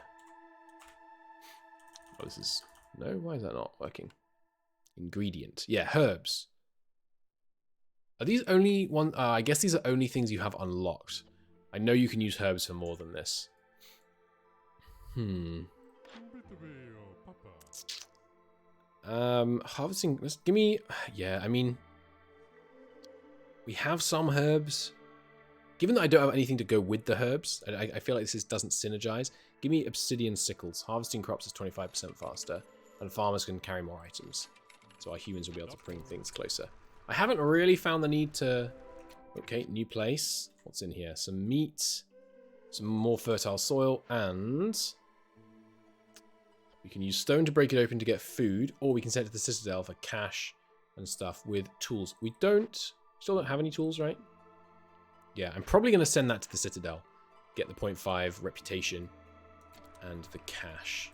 Oh, this is... No? Why is that not working? Ingredient. Yeah, herbs. Are these only one... I guess these are only things you have unlocked. I know you can use herbs for more than this. Harvesting... Give me... Yeah, I mean... We have some herbs. Given that I don't have anything to go with the herbs, I feel like this doesn't synergize. Give me obsidian sickles. Harvesting crops is 25% faster, and farmers can carry more items. So our humans will be able to bring things closer. I haven't really found the need to... Okay, new place. What's in here? Some meat, some more fertile soil, and... We can use stone to break it open to get food, or we can send it to the Citadel for cash and stuff with tools. We still don't have any tools, right? Yeah, I'm probably going to send that to the Citadel. Get the 0.5 reputation and the cash.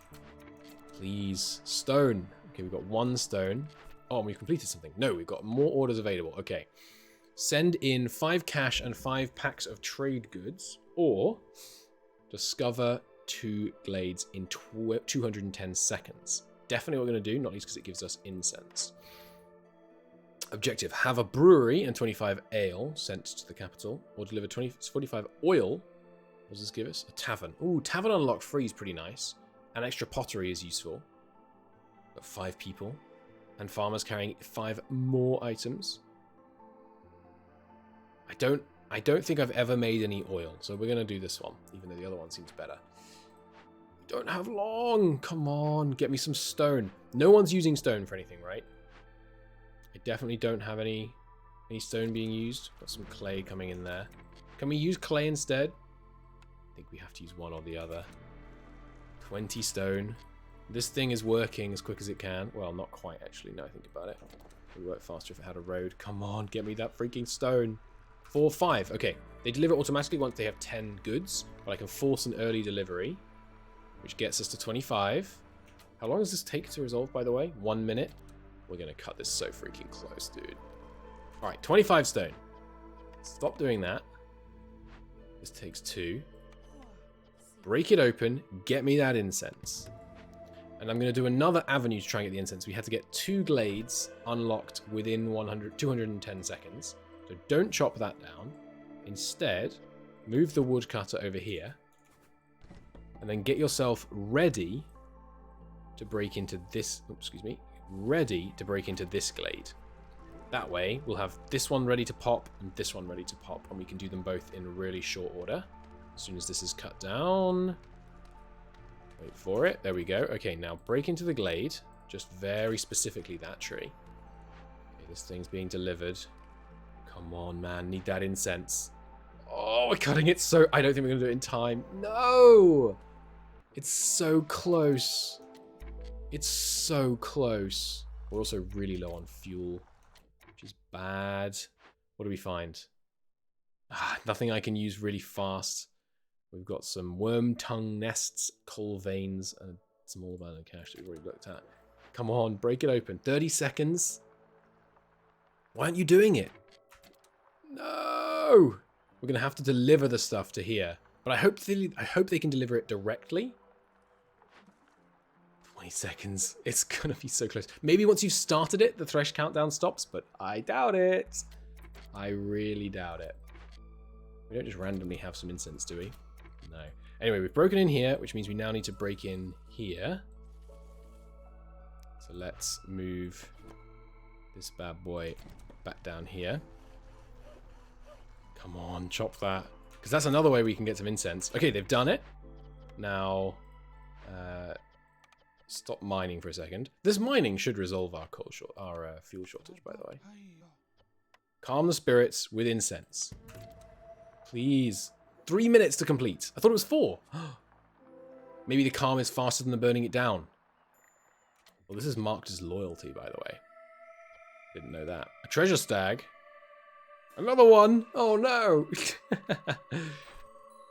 Please. Stone. Okay, we've got 1 stone. Oh, and we've completed something. No, we've got more orders available. Okay. Send in 5 cash and 5 packs of trade goods, or discover 2 glades in 210 seconds. Definitely what we're going to do, not least because it gives us incense. Objective, have a brewery and 25 ale sent to the capital, or deliver 45 oil. What does this give us? A tavern. Ooh, tavern unlock free is pretty nice. And extra pottery is useful. Got 5 people. And farmers carrying 5 more items. I don't think I've ever made any oil, so we're going to do this one, even though the other one seems better. Don't have long. Come on, get me some stone. No one's using stone for anything, right? I definitely don't have any stone being used. Got some clay coming in there. Can we use clay instead? I think we have to use one or the other. 20 stone. This thing is working as quick as it can. Well, not quite, actually, now I think about it. It would work faster if it had a road. Come on, get me that freaking stone. 4, 5. Okay, they deliver automatically once they have 10 goods, but I can force an early delivery, which gets us to 25. How long does this take to resolve, by the way? 1 minute. We're going to cut this so freaking close, dude. All right, 25 stone. Stop doing that. This takes 2. Break it open. Get me that incense. And I'm going to do another avenue to try and get the incense. We had to get 2 glades unlocked within 210 seconds. So don't chop that down. Instead, move the woodcutter over here. And then get yourself ready to break into this... Oops, excuse me. Ready to break into this glade. That way, we'll have this one ready to pop and this one ready to pop. And we can do them both in really short order. As soon as this is cut down... Wait for it. There we go. Okay, now break into the glade. Just very specifically that tree. Okay, this thing's being delivered. Come on, man. Need that incense. Oh, we're cutting it so... I don't think we're going to do it in time. No! It's so close. It's so close. We're also really low on fuel, which is bad. What do we find? Nothing I can use really fast. We've got some worm tongue nests, coal veins, and some all abandoned cache that we've already looked at. Come on, break it open. 30 seconds. Why aren't you doing it? No! We're going to have to deliver the stuff to here. But I hope they can deliver it directly. 20 seconds. It's going to be so close. Maybe once you've started it, the thresh countdown stops, but I doubt it. I really doubt it. We don't just randomly have some incense, do we? No. Anyway, we've broken in here, which means we now need to break in here. So let's move this bad boy back down here. Come on, chop that. Because that's another way we can get some incense. Okay, they've done it. Now, stop mining for a second. This mining should resolve our fuel shortage, by the way. Calm the spirits with incense. Please. 3 minutes to complete. I thought it was 4. Maybe the calm is faster than the burning it down. Well, this is marked as loyalty, by the way. Didn't know that. A treasure stag. Another one. Oh, no.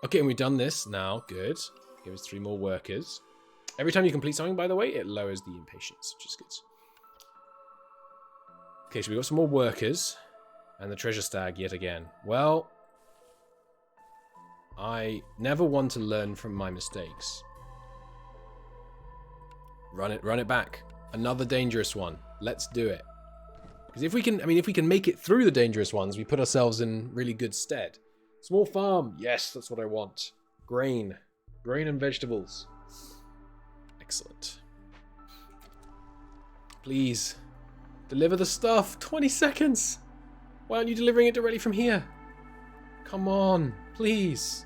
Okay, and we've done this now. Good. Give us 3 more workers. Every time you complete something, by the way, it lowers the impatience, which is good. Okay, so we've got some more workers. And the treasure stag yet again. Well... I never want to learn from my mistakes. Run it back. Another dangerous one. Let's do it. Because if we can make it through the dangerous ones, we put ourselves in really good stead. Small farm. Yes, that's what I want. Grain. Grain and vegetables. Excellent. Please. Deliver the stuff. 20 seconds. Why aren't you delivering it directly from here? Come on. Please.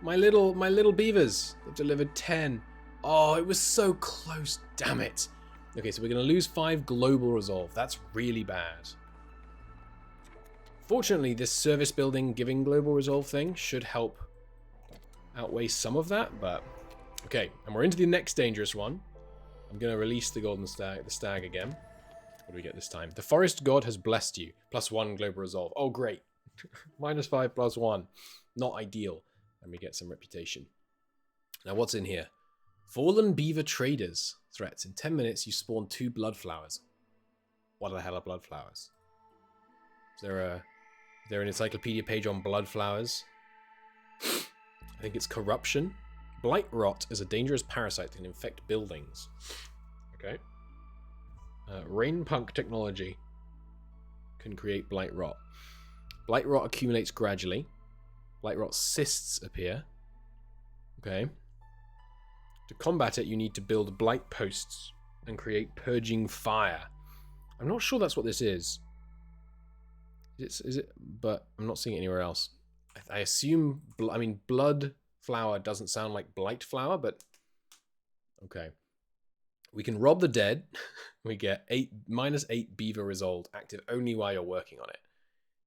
My little beavers. They've delivered 10. Oh, it was so close. Damn it. Okay, so we're going to lose 5 global resolve. That's really bad. Fortunately, this service building giving global resolve thing should help outweigh some of that, but... Okay, and we're into the next dangerous one. I'm going to release the golden stag, the stag again. What do we get this time? The forest god has blessed you. +1 global resolve. Oh, great. -5 +1. Not ideal. And we get some reputation. Now, what's in here? Fallen beaver traders. Threats. In 10 minutes, you spawn 2 blood flowers. What the hell are blood flowers? Is there an encyclopedia page on blood flowers? I think it's corruption. Blight rot is a dangerous parasite that can infect buildings. Okay. Rain punk technology can create blight rot. Blight rot accumulates gradually. Blight rot cysts appear. Okay. To combat it, you need to build blight posts and create purging fire. I'm not sure that's what this is. Is it? But I'm not seeing it anywhere else. I assume... blood flower doesn't sound like blight flower, but... Okay. We can rob the dead. We get -8 beaver resolved, active only while you're working on it.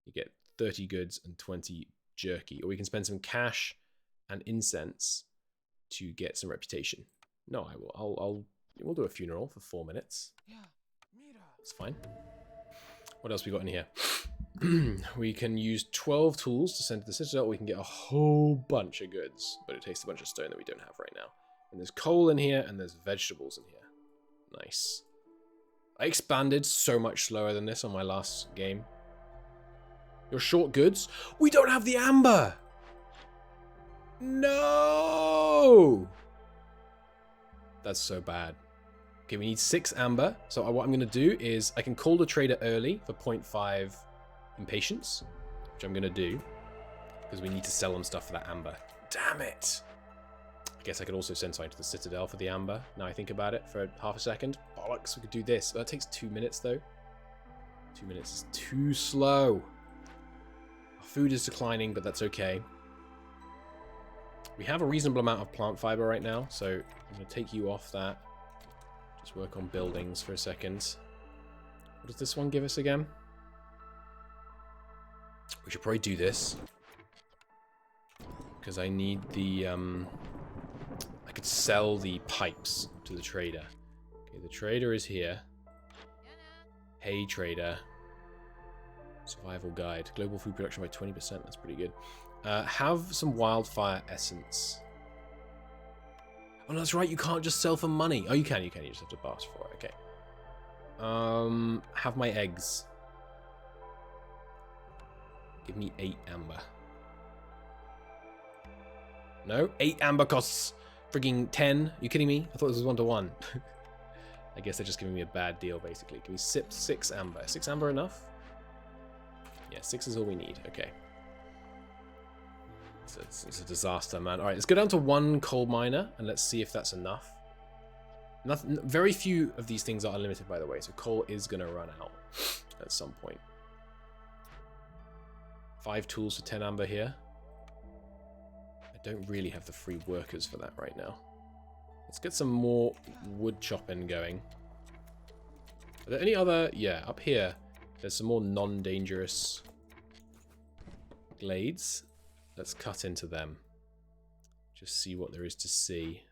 You get 30 goods and 20 jerky. Or we can spend some cash and incense to get some reputation. No, I will. We'll do a funeral for 4 minutes. It's fine. What else we got in here? We can use 12 tools to send to the citadel. We can get a whole bunch of goods, but it takes a bunch of stone that we don't have right now. And there's coal in here, and there's vegetables in here. Nice. I expanded so much slower than this on my last game. You're short goods? We don't have the amber! No! That's so bad. Okay, we need 6 amber. So what I'm going to do is I can call the trader early for 0.5 impatience, which I'm going to do because we need to sell them stuff for that amber. Damn it! I guess I could also send something to the citadel for the amber. Now I think about it for half a second. Bollocks, we could do this. That takes 2 minutes though. 2 minutes is too slow. Our food is declining, but that's okay. We have a reasonable amount of plant fiber right now, so I'm going to take you off that. Just work on buildings for a second. What does this one give us again? We should probably do this. Because I need the... I could sell the pipes to the trader. Okay, the trader is here. Hey, trader. Survival guide. Global food production by 20%. That's pretty good. Have some wildfire essence. Oh, no, that's right. You can't just sell for money. Oh, you can. You can. You just have to pass for it. Okay. Have my eggs. Give me 8 amber. No? 8 amber costs frigging 10. Are you kidding me? I thought this was 1 to 1. I guess they're just giving me a bad deal, basically. Can we sip 6 amber? 6 amber enough? Yeah, 6 is all we need. Okay. It's a disaster, man. Alright, let's go down to 1 coal miner, and let's see if that's enough. Very few of these things are unlimited, by the way, so coal is going to run out at some point. 5 tools for 10 amber here. I don't really have the free workers for that right now. Let's get some more wood chopping going. Are there any other... Yeah, up here, there's some more non-dangerous glades. Let's cut into them. Just see what there is to see.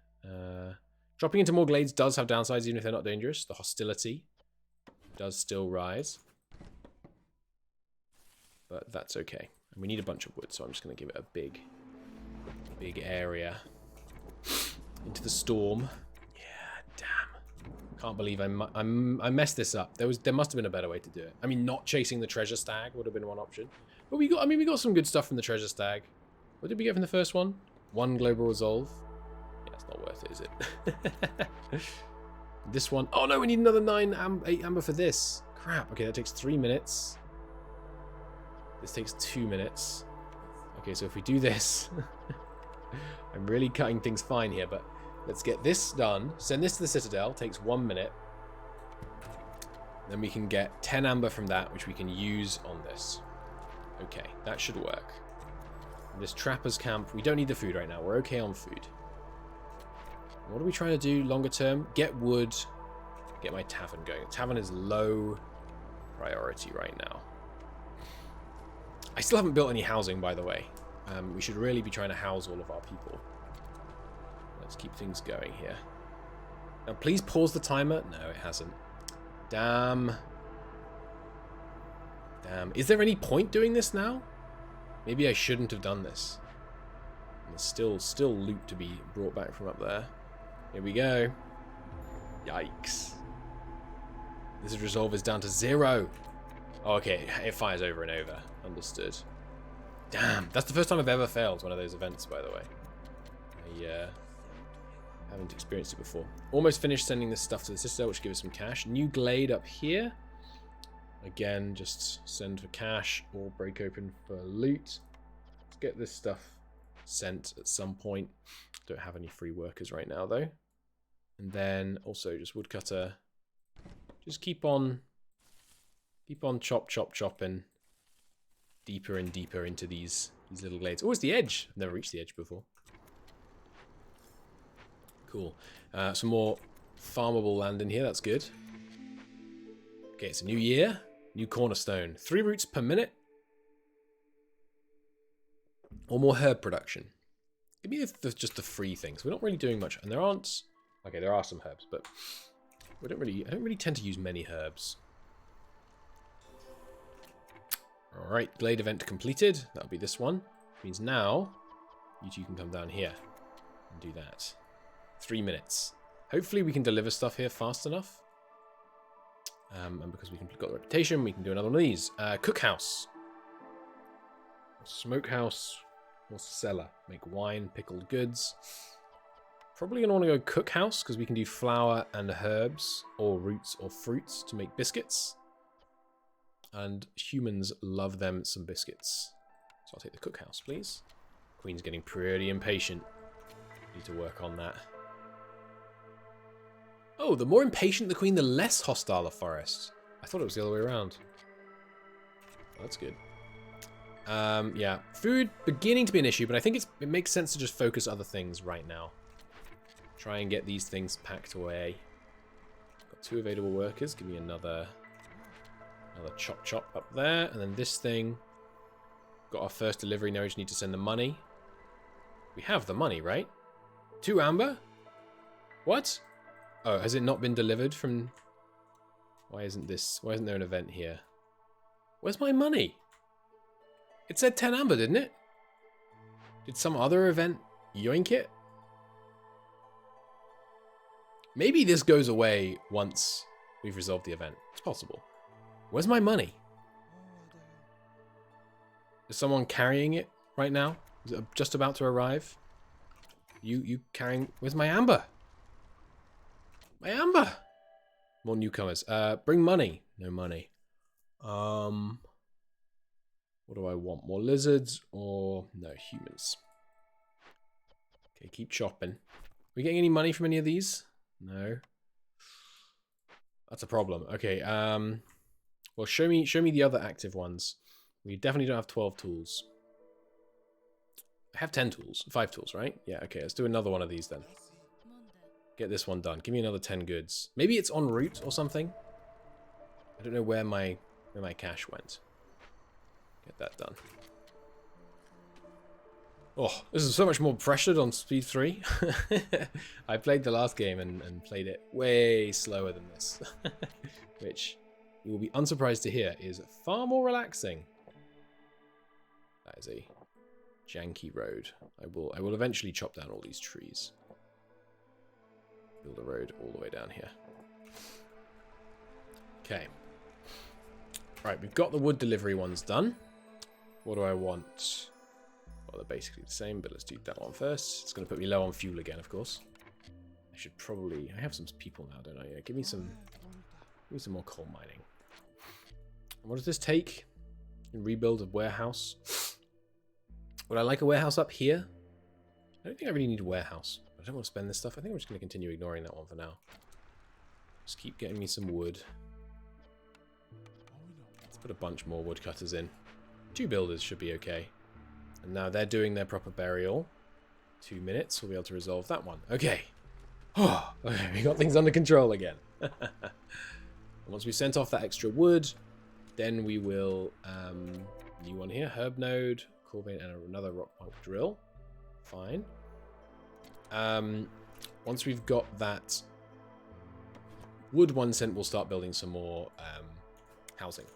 Dropping into more glades does have downsides, even if they're not dangerous. The hostility does still rise. But that's okay. And we need a bunch of wood, so I'm just going to give it a big area. Into the storm. Yeah, damn. Can't believe I messed this up. There must have been a better way to do it. I mean, not chasing the treasure stag would have been one option. But we got some good stuff from the treasure stag. What did we get from the first one? 1 global resolve. Yeah, it's not worth it, is it? This one. Oh no, we need another 8 amber for this. Crap. Okay, that takes 3 minutes. This takes 2 minutes. Okay, so if we do this... I'm really cutting things fine here, but let's get this done. Send this to the citadel. Takes 1 minute. Then we can get 10 amber from that, which we can use on this. Okay, that should work. This trapper's camp, we don't need the food right now. We're okay on food. What are we trying to do longer term? Get wood, get my tavern going. Tavern is low priority right now. I still haven't built any housing, by the way. We should really be trying to house all of our people. Let's keep things going here. Now, please pause the timer. No, it hasn't. Damn. Damn. Is there any point doing this now? Maybe I shouldn't have done this. And there's still loot to be brought back from up there. Here we go. Yikes. This resolve is down to 0. Oh, okay. It fires over and over. Understood. Damn. That's the first time I've ever failed one of those events, by the way. I haven't experienced it before. Almost finished sending this stuff to the citadel, which gives us some cash. New glade up here. Again, just send for cash or break open for loot. Let's get this stuff sent at some point. Don't have any free workers right now, though. And then also just woodcutter. Just keep on chopping deeper and deeper into these little glades. Oh, it's the edge. I've never reached the edge before. Cool. Some more farmable land in here. That's good. Okay, it's a new year. New cornerstone. 3 roots per minute. Or more herb production. Give me just the free things. We're not really doing much. And there aren't... Okay, there are some herbs, but I don't really tend to use many herbs. Alright, Glade event completed. That'll be this one. Which means now, you two can come down here and do that. 3 minutes. Hopefully we can deliver stuff here fast enough. And because we've got the reputation, we can do another one of these. Cookhouse. Smokehouse or cellar. Make wine, pickled goods. Probably going to want to go cookhouse because we can do flour and herbs or roots or fruits to make biscuits. And humans love them some biscuits. So I'll take the cookhouse, please. Queen's getting pretty impatient. Need to work on that. Oh, the more impatient the queen, the less hostile the forest. I thought it was the other way around. Oh, that's good. Yeah, food beginning to be an issue, but I think it makes sense to just focus other things right now. Try and get these things packed away. Got 2 available workers. Give me another chop up there, and then this thing. Got our first delivery. Now we just need to send the money. We have the money, right? 2 amber? What? Oh, has it not been delivered from... Why isn't there an event here? Where's my money? It said 10 amber, didn't it? Did some other event yoink it? Maybe this goes away once we've resolved the event. It's possible. Where's my money? Is someone carrying it right now? Is it just about to arrive? You carrying... Where's my amber? My amber! More newcomers. Bring money. No money. What do I want? More lizards or... No, humans. Okay, keep chopping. Are we getting any money from any of these? No. That's a problem. Okay, well, show me the other active ones. We definitely don't have 12 tools. I have 10 tools. 5 tools, right? Yeah, okay, let's do another one of these then. Get this one done. Give me another 10 goods. Maybe it's en route or something. I don't know where my cash went. Get that done. Oh, this is so much more pressured on speed 3. I played the last game and played it way slower than this. Which you will be unsurprised to hear is far more relaxing. That is a janky road. I will eventually chop down all these trees. Build a road all the way down here. Okay. Right, we've got the wood delivery ones done. What do I want? Well, they're basically the same, but let's do that one first. It's going to put me low on fuel again, of course. I should probably... I have some people now, don't I? Yeah, give me some more coal mining. What does this take? Rebuild a warehouse. Would I like a warehouse up here? I don't think I really need a warehouse. I don't want to spend this stuff. I think I'm just going to continue ignoring that one for now. Just keep getting me some wood. Let's put a bunch more woodcutters in. 2 builders should be okay. And now they're doing their proper burial. 2 minutes, we'll be able to resolve that one. Okay. Oh, okay, we got things under control again. Once we sent off that extra wood, then we will... new one here, herb node, core vein, and another rock punk drill. Fine. Once we've got that wood one sent, we'll start building some more housing.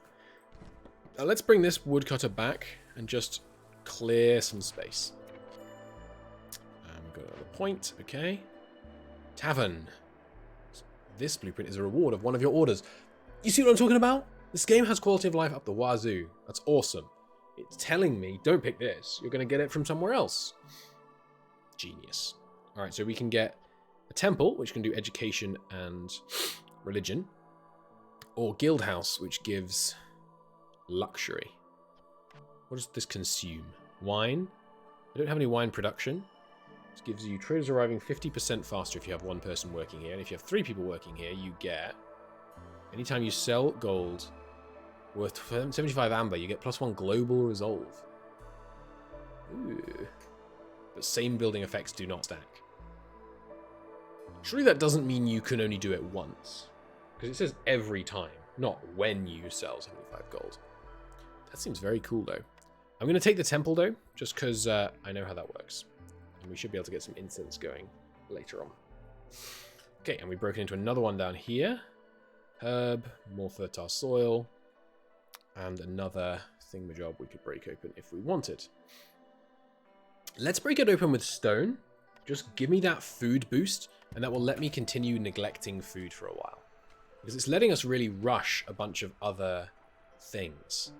Now let's bring this woodcutter back and just clear some space. Got another point, okay. Tavern. This blueprint is a reward of one of your orders. You see what I'm talking about? This game has quality of life up the wazoo. That's awesome. It's telling me, don't pick this. You're going to get it from somewhere else. Genius. Alright, so we can get a temple, which can do education and religion. Or guild house, which gives luxury. What does this consume? Wine? I don't have any wine production. This gives you traders arriving 50% faster if you have 1 person working here. And if you have 3 people working here, you get... Anytime you sell gold worth 75 amber, you get +1 global resolve. Ooh. But same building effects do not stack. Surely that doesn't mean you can only do it once. Because it says every time, not when you sell 75 gold. That seems very cool, though. I'm going to take the temple, though, just because I know how that works. And we should be able to get some incense going later on. Okay, and we've broken into another one down here. Herb, more fertile soil, and another thingamajob we could break open if we wanted. Let's break it open with stone. Just give me that food boost, and that will let me continue neglecting food for a while. Because it's letting us really rush a bunch of other things,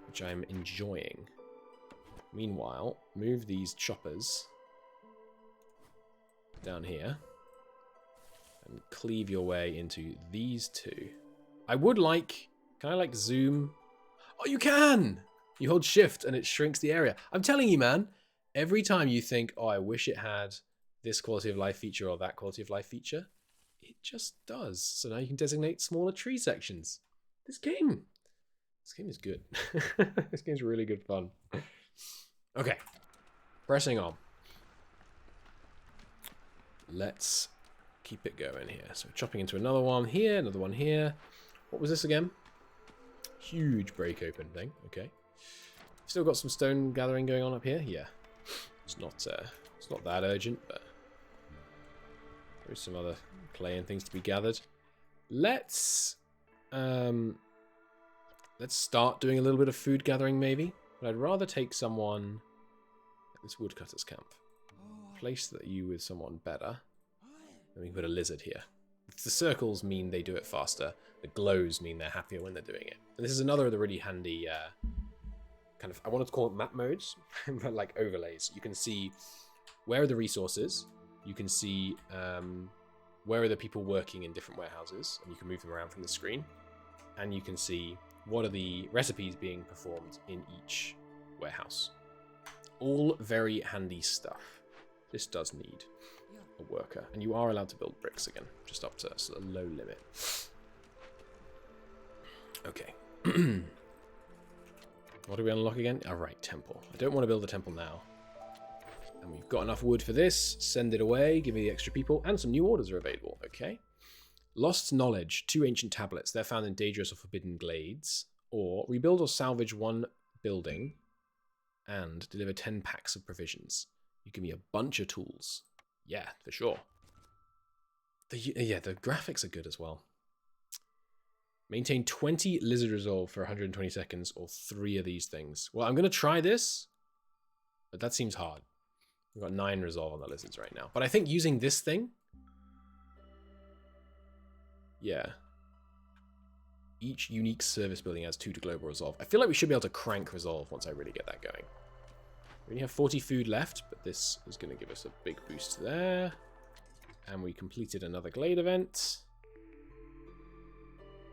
which I'm enjoying. Meanwhile, move these choppers down here and cleave your way into these two. I would like... Can I, like, zoom? Oh, you can! You hold shift and it shrinks the area. I'm telling you, man, every time you think, oh, I wish it had this quality of life feature or that quality of life feature, it just does. So now you can designate smaller tree sections. This game is good. This game's really good fun. Okay, pressing on. Let's keep it going here. So chopping into another one here, another one here. What was this again? Huge break open thing. Okay. Still got some stone gathering going on up here. Yeah. It's not that urgent, but there's some other clay and things to be gathered. Let's start doing a little bit of food gathering maybe. But I'd rather take someone at this woodcutter's camp. Place you with someone better. And we can put a lizard here. The circles mean they do it faster. The glows mean they're happier when they're doing it. And this is another of the really handy kind of, I wanted to call it map modes, but like overlays. You can see where are the resources. You can see where are the people working in different warehouses, and you can move them around from the screen. And you can see what are the recipes being performed in each warehouse. All very handy stuff. This does need a worker, and you are allowed to build bricks again, just up to a low limit. Okay. What do we unlock again? All right, temple. I don't want to build a temple now. And we've got enough wood for this. Send it away. Give me the extra people. And some new orders are available. Okay. Lost knowledge. 2 ancient tablets. They're found in dangerous or forbidden glades. Or rebuild or salvage 1 building and deliver 10 packs of provisions. You give me a bunch of tools. Yeah, for sure. The graphics are good as well. Maintain 20 lizard resolve for 120 seconds or 3 of these things. Well, I'm going to try this, but that seems hard. We've got 9 resolve on the lizards right now. But I think using this thing... Yeah. Each unique service building has 2 to global resolve. I feel like we should be able to crank resolve once I really get that going. We only have 40 food left, but this is going to give us a big boost there. And we completed another glade event.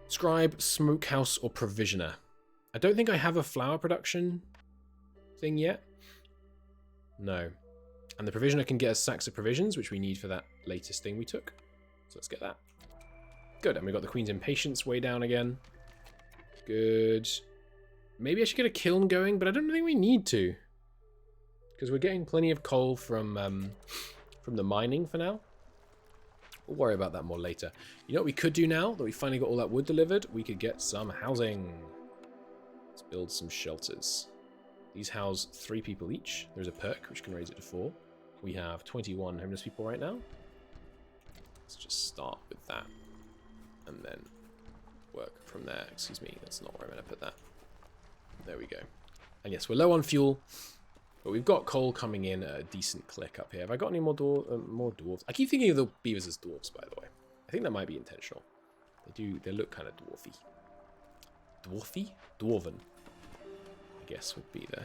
Scribe, smokehouse, or provisioner. I don't think I have a flour production thing yet. No. And the provisioner can get us sacks of provisions, which we need for that latest thing we took. So let's get that. Good, and we got the Queen's Impatience way down again. Good. Maybe I should get a kiln going, but I don't think we need to. Because we're getting plenty of coal from the mining for now. We'll worry about that more later. You know what we could do now that we finally got all that wood delivered? We could get some housing. Let's build some shelters. These house 3 people each. There's a perk which can raise it to 4. We have 21 homeless people right now. Let's just start with that. And then work from there. Excuse me, that's not where I'm going to put that. There we go. And yes, we're low on fuel. But we've got coal coming in at a decent click up here. Have I got any more dwarves? I keep thinking of the beavers as dwarves, by the way. I think that might be intentional. They look kind of dwarfy. Dwarfy? Dwarven, I guess would be the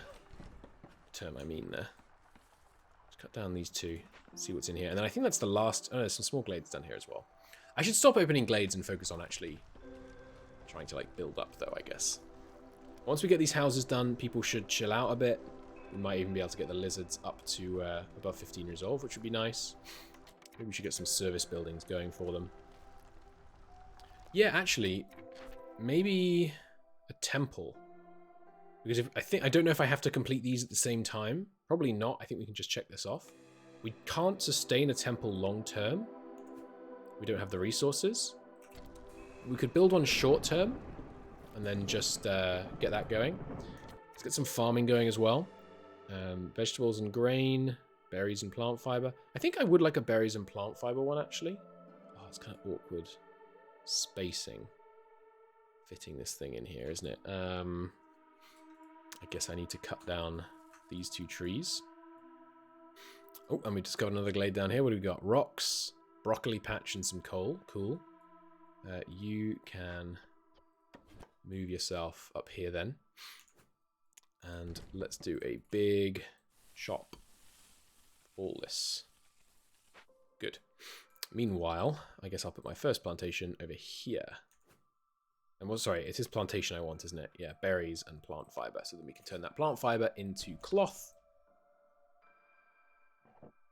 term I mean there. Let's cut down these 2, see what's in here. And then I think that's the last... Oh, there's some small glades down here as well. I should stop opening glades and focus on actually trying to like build up though, I guess. Once we get these houses done, people should chill out a bit. We might even be able to get the lizards up to above 15 resolve, which would be nice. Maybe we should get some service buildings going for them. Yeah, actually, maybe a temple. Because I don't know if I have to complete these at the same time. Probably not. I think we can just check this off. We can't sustain a temple long term. We don't have the resources. We could build one short term and then just get that going. Let's get some farming going as well. Vegetables and grain. Berries and plant fiber. I think I would like a berries and plant fiber one, actually. Oh, it's kind of awkward spacing. Fitting this thing in here, isn't it? I guess I need to cut down these 2 trees. Oh, and we discovered another glade down here. What do we got? Rocks, broccoli patch, and some coal. Cool. You can move yourself up here then. And let's do a big chop. All this. Good. Meanwhile, I guess I'll put my first plantation over here. And well, sorry, it is plantation I want, isn't it? Yeah, berries and plant fiber. So then we can turn that plant fiber into cloth.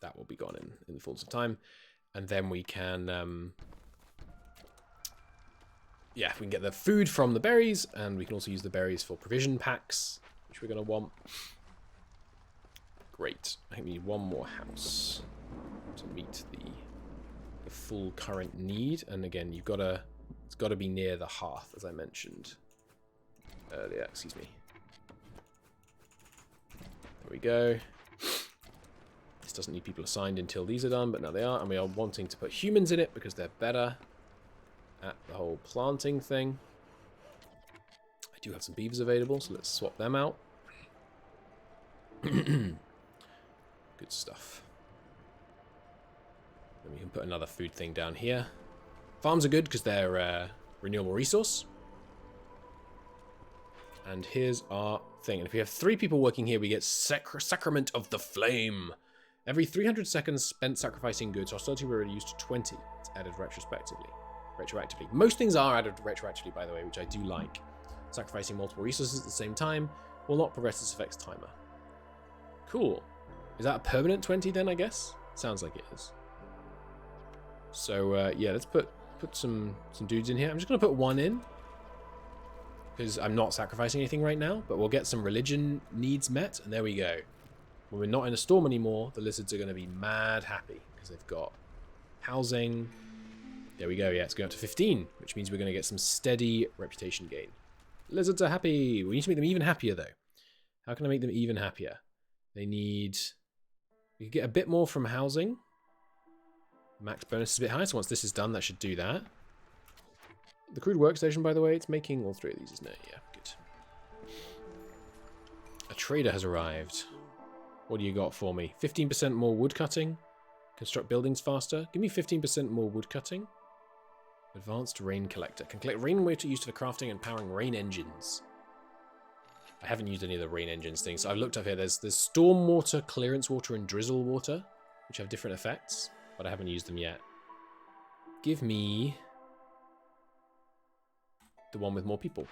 That will be gone in the fullness of time. And then we can, yeah, we can get the food from the berries. And we can also use the berries for provision packs, which we're going to want. Great. I think we need one more house to meet the full current need. And again, you've got to... It's got to be near the hearth, as I mentioned earlier. Excuse me. There we go. This doesn't need people assigned until these are done, but now they are. And we are wanting to put humans in it because they're better at the whole planting thing. I do have some beavers available, so let's swap them out. Good stuff. Then we can put another food thing down here. Farms are good because they're renewable resource. And here's our thing. And if we have 3 people working here, we get Sacrament of the Flame. Every 300 seconds spent sacrificing goods, hostility will be reduced to 20. It's added retrospectively. Retroactively. Most things are added retroactively, by the way, which I do like. Sacrificing multiple resources at the same time will not progress this effect's timer. Cool. Is that a permanent 20 then, I guess? Sounds like it is. So, yeah, let's put some dudes in here. I'm just going to put 1 in. Because I'm not sacrificing anything right now. But we'll get some religion needs met. And there we go. When we're not in a storm anymore, the lizards are going to be mad happy. Because they've got housing. There we go. Yeah, it's going up to 15. Which means we're going to get some steady reputation gain. Lizards are happy. We need to make them even happier, though. How can I make them even happier? They need... We could get a bit more from housing. Max bonus is a bit high, so once this is done, that should do that. The crude workstation, by the way, it's making all 3 of these, isn't it? Yeah, good. A trader has arrived. What do you got for me? 15% more wood cutting. Construct buildings faster. Give me 15% more wood cutting. Advanced rain collector. Can collect rainwater used for crafting and powering rain engines. I haven't used any of the rain engines things. So I've looked up here. There's storm water, clearance water, and drizzle water, which have different effects. But I haven't used them yet. Give me the one with more people.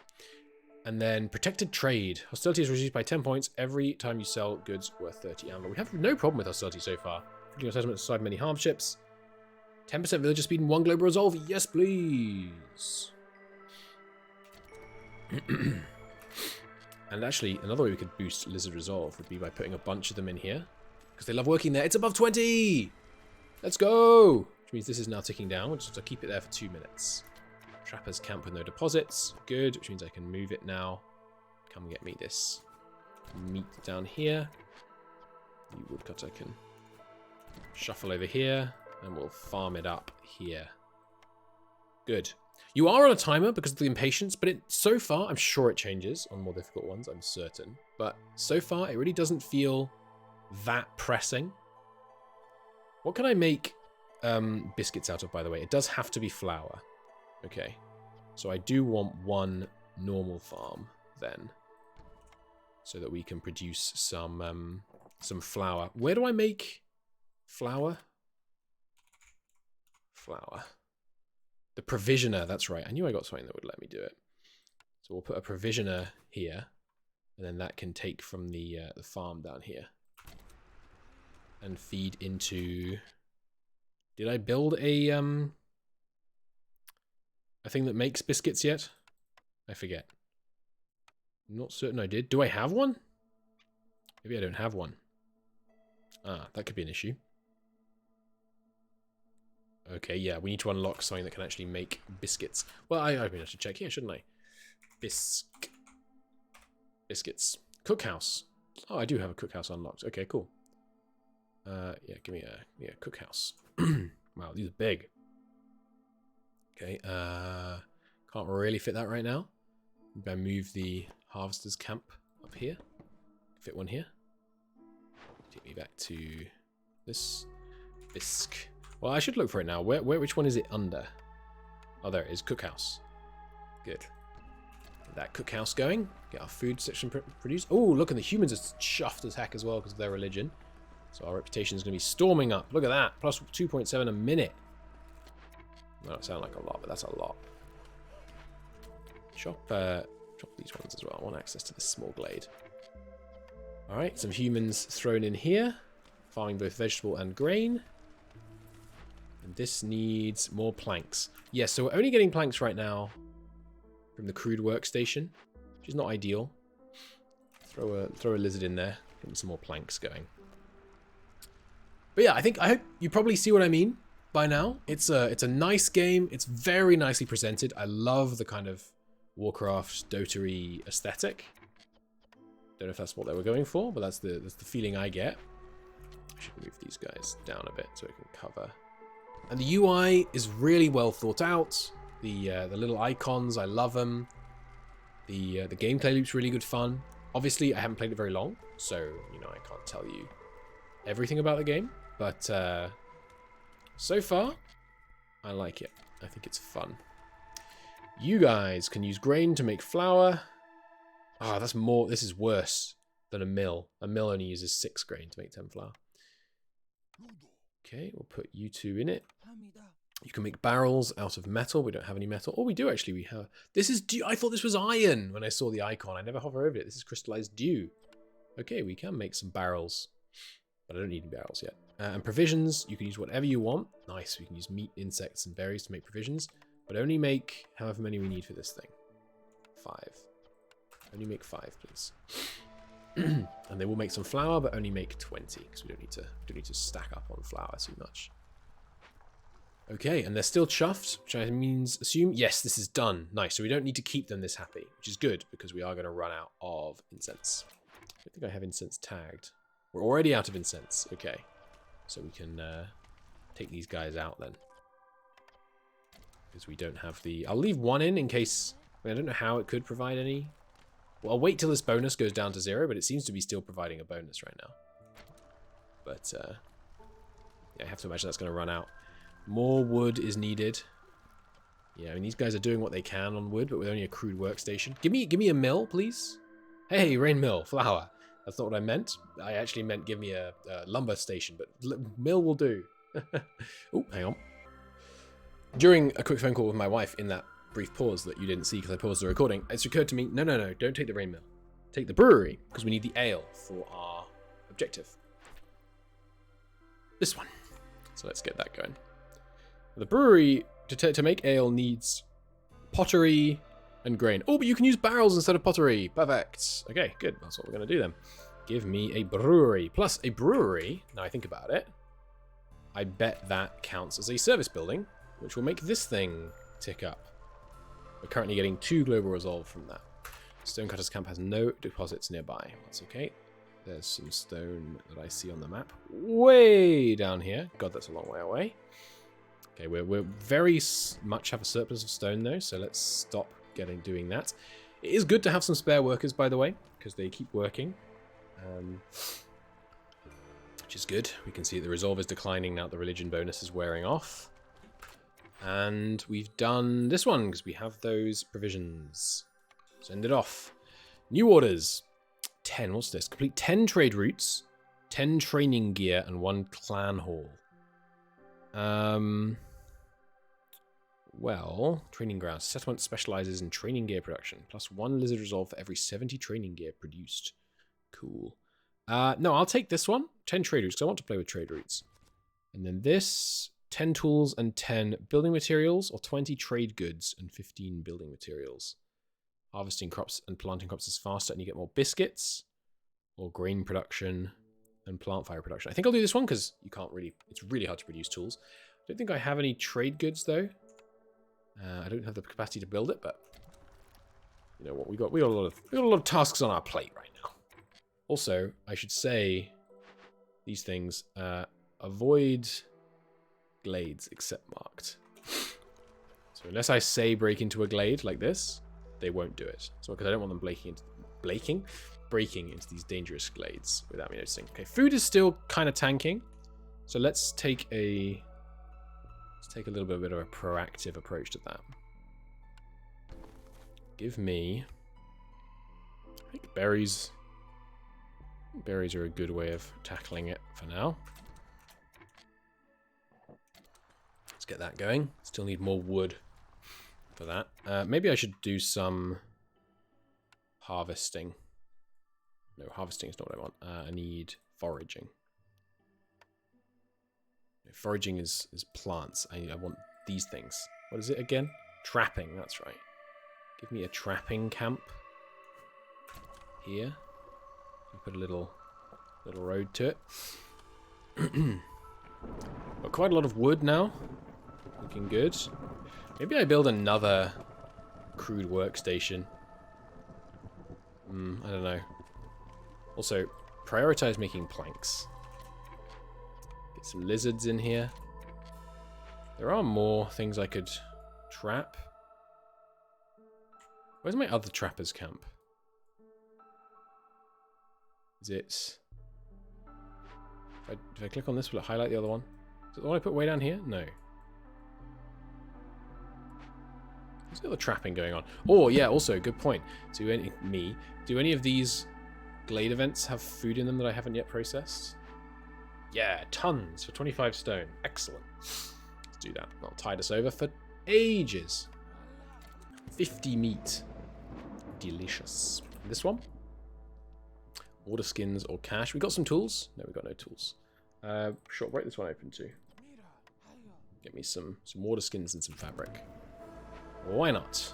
And then protected trade. Hostility is reduced by 10 points every time you sell goods worth 30 amber. We have no problem with hostility so far. Your settlement aside many hardships. 10% villager speed and 1 global resolve. Yes, please. And actually, another way we could boost lizard resolve would be by putting a bunch of them in here. Because they love working there. It's above 20! Let's go! Which means this is now ticking down. We'll just have to keep it there for 2 minutes. Trapper's camp with no deposits. Good, which means I can move it now. Come get me this meat down here. The woodcutter can shuffle over here. And we'll farm it up here. Good. You are on a timer because of the impatience, but so far, I'm sure it changes on more difficult ones, I'm certain. But so far, it really doesn't feel that pressing. What can I make biscuits out of, by the way? It does have to be flour. Okay. So I do want 1 normal farm then. So that we can produce some flour. Where do I make flour? Flour. The provisioner, that's right. I knew I got something that would let me do it. So we'll put a provisioner here. And then that can take from the farm down here. And feed into... Did I build a thing that makes biscuits yet? I forget. I'm not certain I did. Do I have one? Maybe I don't have one. Ah, that could be an issue. Okay, yeah, we need to unlock something that can actually make biscuits. Well, I mean, I should check here, shouldn't I? Biscuits. Cookhouse. Oh, I do have a cookhouse unlocked. Okay, cool. Yeah, give me a cookhouse. Wow, these are big. Okay, can't really fit that right now. Maybe I move the harvester's camp up here. Fit one here. Take me back to this bisque. Well, I should look for it now. Which one is it under? Oh, there it is. Cookhouse. Good. Get that cookhouse going. Get our food section produced. Oh, look, and the humans are chuffed as heck as well because of their religion. So our reputation is going to be storming up. Look at that. Plus 2.7 a minute. That don't sound like a lot, but that's a lot. Chop these ones as well. I want access to this small glade. Alright, some humans thrown in here. Farming both vegetable and grain. And this needs more planks. Yes, so we're only getting planks right now from the crude workstation, which is not ideal. Throw a lizard in there. Get me some more planks going. But yeah, I hope you probably see what I mean by now. It's a nice game. It's very nicely presented. I love the kind of Warcraft Dota-y aesthetic. Don't know if that's what they were going for, but that's the feeling I get. I should move these guys down a bit so it can cover. And the UI is really well thought out. The little icons, I love them. The gameplay loop's really good fun. Obviously, I haven't played it very long, so you know I can't tell you everything about the game. But so far, I like it. I think it's fun. You guys can use grain to make flour. Ah, that's more. This is worse than a mill. A mill only uses 6 grain to make 10 flour. Okay, we'll put you 2 in it. You can make barrels out of metal. We don't have any metal. Oh, we do actually. We have. This is dew. I thought this was iron when I saw the icon. I never hover over it. This is crystallized dew. Okay, we can make some barrels. But I don't need any barrels yet. And provisions, you can use whatever you want. Nice, we can use meat, insects, and berries to make provisions. But only make however many we need for this thing. 5. Only make 5, please. And then we'll make some flour, but only make 20, because we don't need to stack up on flour too much. Okay, and they're still chuffed, which I assume, yes, this is done. Nice, so we don't need to keep them this happy, which is good, because we are going to run out of incense. I don't think I have incense tagged. We're already out of incense. Okay, so we can take these guys out then. Because we don't have the... I'll leave 1 in case... I don't know how it could provide any... Well, I'll wait till this bonus goes down to 0, but it seems to be still providing a bonus right now. But, yeah, I have to imagine that's going to run out. More wood is needed. Yeah, I mean, these guys are doing what they can on wood, but with only a crude workstation. Give me a mill, please. Hey, rain mill, flour. That's not what I meant. I actually meant give me a lumber station, but mill will do. Oh, hang on. During a quick phone call with my wife in that brief pause that you didn't see because I paused the recording, it's occurred to me, no, don't take the rain mill. Take the brewery, because we need the ale for our objective. This one. So let's get that going. The brewery, to make ale, needs pottery and grain. Oh, but you can use barrels instead of pottery. Perfect. Okay, good. That's what we're going to do then. Give me a brewery. Plus a brewery, now I think about it, I bet that counts as a service building, which will make this thing tick up. We're currently getting 2 global resolve from that. Stonecutter's Camp has no deposits nearby. That's okay. There's some stone that I see on the map. Way down here. God, that's a long way away. Okay, we're very much have a surplus of stone though, so let's stop doing that. It is good to have some spare workers, by the way, because they keep working. Which is good. We can see that the resolve is declining now that the religion bonus is wearing off. And we've done this one because we have those provisions. Send it off. New orders. 10. What's this? Complete 10 trade routes, 10 training gear, and 1 clan hall. Well, training grounds. Settlement specializes in training gear production. Plus 1 lizard resolve for every 70 training gear produced. Cool. No, I'll take this one. 10 trade routes, because I want to play with trade routes. And then this, 10 tools and 10 building materials, or 20 trade goods and 15 building materials. Harvesting crops and planting crops is faster, and you get more biscuits, or grain production, and plant fire production. I think I'll do this one, because you can't really... It's really hard to produce tools. I don't think I have any trade goods, though. I don't have the capacity to build it, but... You know what, we got a lot of tasks on our plate right now. Also, I should say... these things. Avoid glades except marked. So unless I say break into a glade like this, they won't do it. So because I don't want them breaking into these dangerous glades without me noticing. Okay, food is still kind of tanking. So let's take a little bit of a proactive approach to that. Give me, I think berries. Berries are a good way of tackling it for now. Let's get that going. Still need more wood for that. Maybe I should do some harvesting. No, harvesting is not what I want. I need foraging. Foraging is plants. I want these things. What is it again? Trapping, that's right. Give me a trapping camp here. Put a little road to it. Got quite a lot of wood now. Looking good. Maybe I build another crude workstation. I don't know. Also, prioritize making planks. Get some lizards in here. There are more things I could trap. Where's my other trapper's camp? Is it... If I click on this, will it highlight the other one? Is it the one I put way down here? No. There's the other trapping going on. Oh, yeah, also, good point. Do any of these glade events have food in them that I haven't yet processed? Yeah, tons for 25 stone. Excellent. Let's do that. That'll tide us over for ages. 50 meat. Delicious. This one? Water skins or cash. We got some tools? No, we got no tools. Sure, break this one open too. Get me some water skins and some fabric. Why not?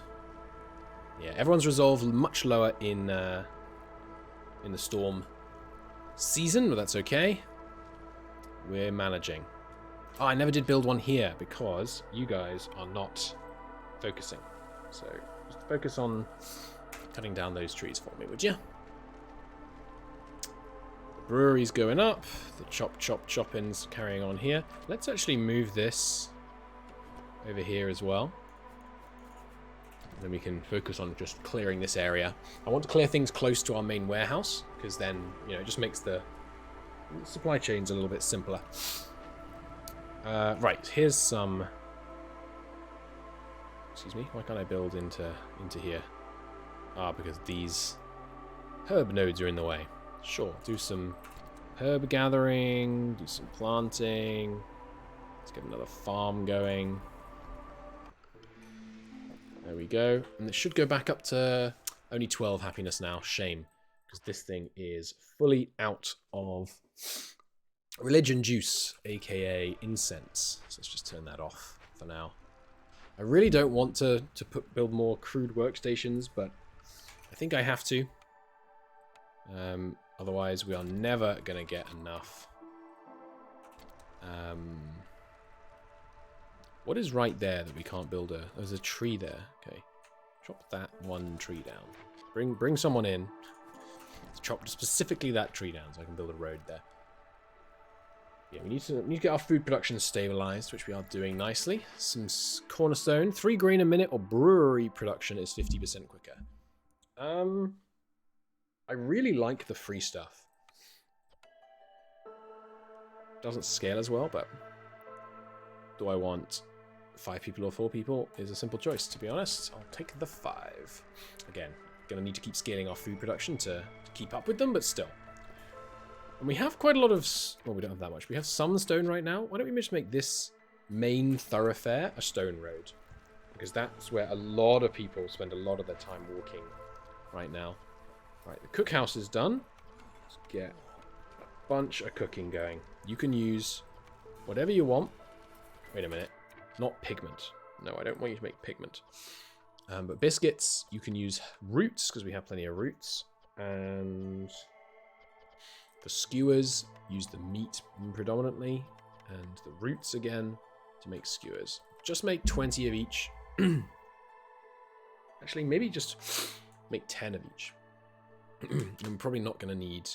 Yeah, everyone's resolve much lower in the storm season, but that's okay. We're managing. Oh, I never did build one here because you guys are not focusing. So just focus on cutting down those trees for me, would you? The brewery's going up. The chopping's carrying on here. Let's actually move this over here as well. And then we can focus on just clearing this area. I want to clear things close to our main warehouse because then, you know, it just makes the supply chains a little bit simpler. Right, here's some... Excuse me, why can't I build into here? Ah, because these herb nodes are in the way. Sure, do some herb gathering, do some planting. Let's get another farm going. There we go. And it should go back up to only 12 happiness now. Shame, because this thing is fully out of religion juice, aka incense. So let's just turn that off for now. I really don't want to build more crude workstations, but I think I have to. Otherwise, we are never going to get enough. What is right there that we can't build a... There's a tree there. Okay. Chop that one tree down. Bring someone in. Let's chop specifically that tree down so I can build a road there. Yeah, we need to get our food production stabilized, which we are doing nicely. Some cornerstone. 3 grain a minute or brewery production is 50% quicker. I really like the free stuff. Doesn't scale as well, but do I want 5 people or 4 people is a simple choice, to be honest. I'll take the 5. Again, gonna need to keep scaling our food production to keep up with them, but still. And we have quite a lot of... Well, we don't have that much. We have some stone right now. Why don't we just make this main thoroughfare a stone road? Because that's where a lot of people spend a lot of their time walking right now. Right, the cookhouse is done. Let's get a bunch of cooking going. You can use whatever you want. Wait a minute. Not pigment. No, I don't want you to make pigment. But biscuits, you can use roots, because we have plenty of roots. And for skewers, use the meat predominantly. And the roots again to make skewers. Just make 20 of each. Actually, maybe just make 10 of each. I'm probably not going to need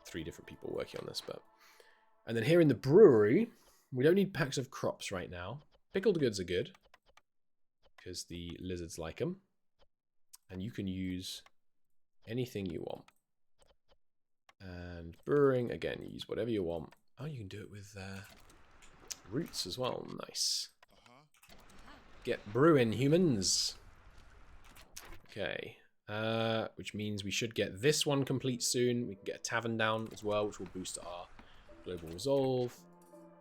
3 different people working on this, but... And then here in the brewery, we don't need packs of crops right now. Pickled goods are good, because the lizards like them. And you can use anything you want. And brewing, again, you use whatever you want. Oh, you can do it with roots as well. Nice. Get brewing, humans. Okay. Which means we should get this one complete soon. We can get a tavern down as well, which will boost our global resolve.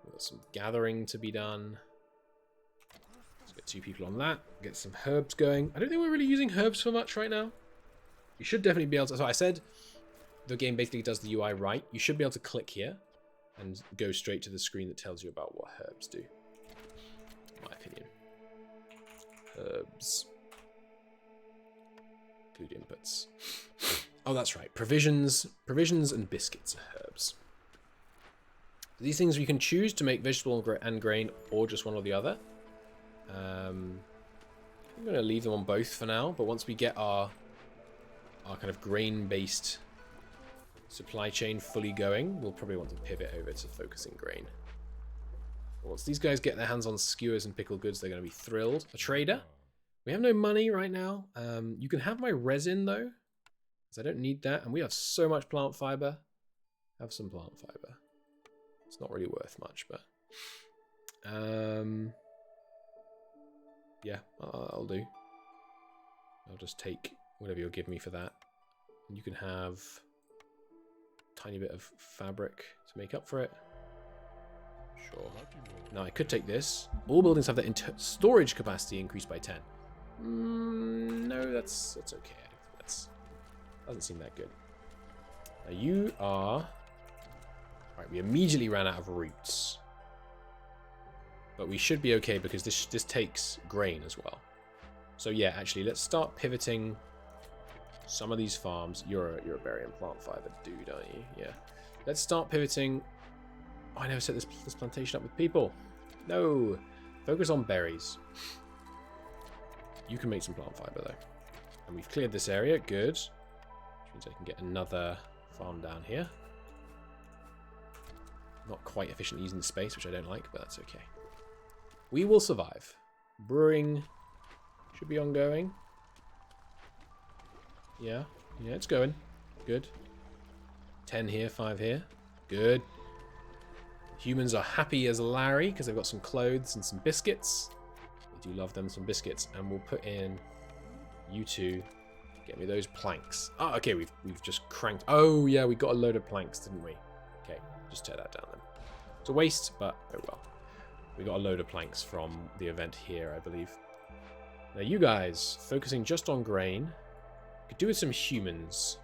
We've got some gathering to be done. Let's get 2 people on that. Get some herbs going. I don't think we're really using herbs for much right now. You should definitely be able to... So I said the game basically does the UI right. You should be able to click here and go straight to the screen that tells you about what herbs do. In my opinion. Herbs. Include inputs. Oh, that's right. Provisions and biscuits are herbs. These things we can choose to make vegetable and grain, or just one or the other. I'm going to leave them on both for now, but once we get our kind of grain-based supply chain fully going, we'll probably want to pivot over to focusing grain. Once these guys get their hands on skewers and pickled goods, they're going to be thrilled. A trader. We have no money right now. You can have my resin, though, because I don't need that. And we have so much plant fiber. Have some plant fiber. It's not really worth much, but... yeah, I'll do. I'll just take whatever you'll give me for that. And you can have a tiny bit of fabric to make up for it. Sure. Now, I could take this. All buildings have their storage capacity increased by 10. No, that's okay. I don't think that's... doesn't seem that good. Now, you are... Right, we immediately ran out of roots. But we should be okay because this takes grain as well. So yeah, actually, let's start pivoting some of these farms. You're a berry and plant fiber dude, aren't you? Yeah. Let's start pivoting. Oh, I never set this plantation up with people. No. Focus on berries. You can make some plant fiber though. And we've cleared this area. Good. Which means I can get another farm down here. Not quite efficient using the space, which I don't like, but that's okay. We will survive. Brewing should be ongoing. Yeah, it's going. Good. 10 here, 5 here. Good. Humans are happy as Larry because they've got some clothes and some biscuits. They do love them some biscuits. And we'll put in you two. Get me those planks. Oh, okay, we've just cranked. Oh, yeah, we got a load of planks, didn't we? Okay, just tear that down then. It's a waste, but oh well. We got a load of planks from the event here, I believe. Now you guys, focusing just on grain. Could do with some humans.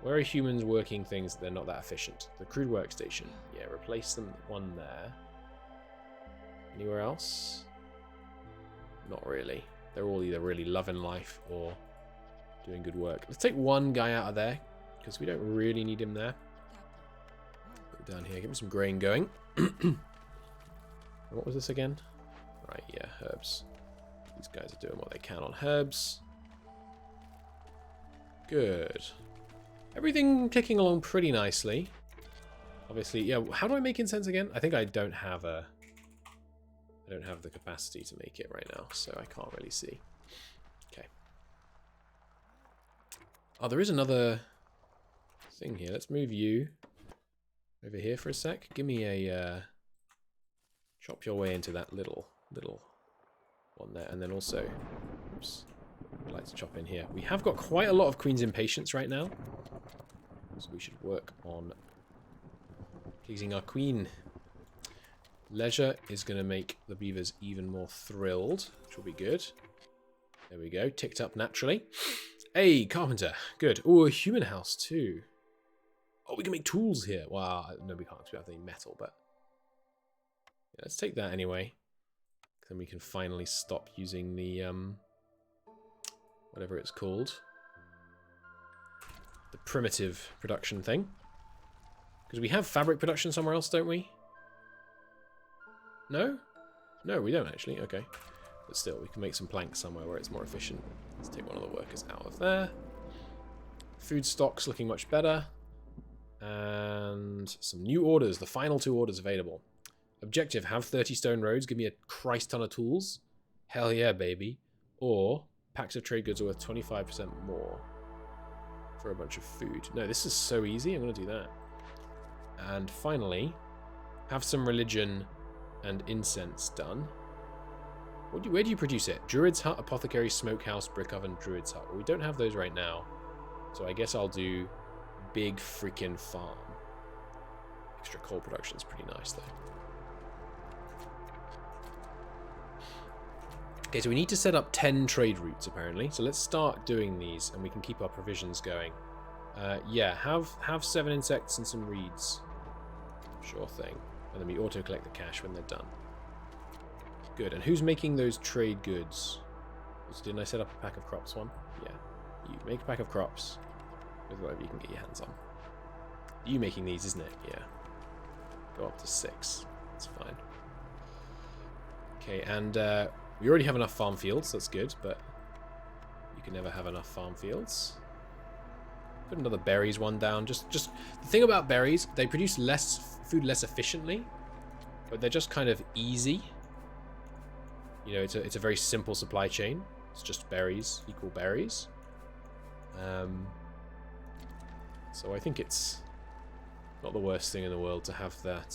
Where are humans working things that they're not that efficient? The crude workstation. Yeah, replace them. One there. Anywhere else? Not really. They're all either really loving life or doing good work. Let's take one guy out of there because we don't really need him there. Put it down here. Give me some grain going. What was this again? Right, yeah, herbs. These guys are doing what they can on herbs. Good. Everything ticking along pretty nicely. Obviously, yeah, how do I make incense again? I think I don't have the capacity to make it right now, so I can't really see. Okay. Oh, there is another thing here. Let's move you over here for a sec. Give me a... chop your way into that little one there, and then also, oops, I'd like to chop in here. We have got quite a lot of Queen's Impatience right now, so we should work on pleasing our Queen. Leisure is going to make the beavers even more thrilled, which will be good. There we go, ticked up naturally. Hey, carpenter, good. Oh, a human house too. Oh, we can make tools here. Wow, no, we can't because we have any metal, but yeah, let's take that anyway. Then we can finally stop using the whatever it's called, the primitive production thing, because we have fabric production somewhere else, don't we? No, we don't actually. Okay, but still, we can make some planks somewhere where it's more efficient. Let's take one of the workers out of there. Food stock's looking much better. And some new orders. The final 2 orders available. Objective, have 30 stone roads. Give me a Christ ton of tools. Hell yeah, baby. Or packs of trade goods are worth 25% more for a bunch of food. No, this is so easy. I'm going to do that. And finally, have some religion and incense done. Where do you produce it? Druid's Hut, Apothecary, Smokehouse, Brick Oven, Druid's Hut. Well, we don't have those right now. So I guess I'll do big freaking farm. Extra coal production is pretty nice, though. Okay, so we need to set up 10 trade routes, apparently. So let's start doing these, and we can keep our provisions going. Yeah, have 7 insects and some reeds. Sure thing. And then we auto-collect the cash when they're done. Good. And who's making those trade goods? Didn't I set up a pack of crops one? Yeah. You make a pack of crops with whatever you can get your hands on. You making these, isn't it? Yeah. Go up to 6. That's fine. Okay, and we already have enough farm fields. That's good, but you can never have enough farm fields. Put another berries one down. Just the thing about berries, they produce less food less efficiently, but they're just kind of easy. You know, it's a very simple supply chain. It's just berries equal berries. So I think it's not the worst thing in the world to have that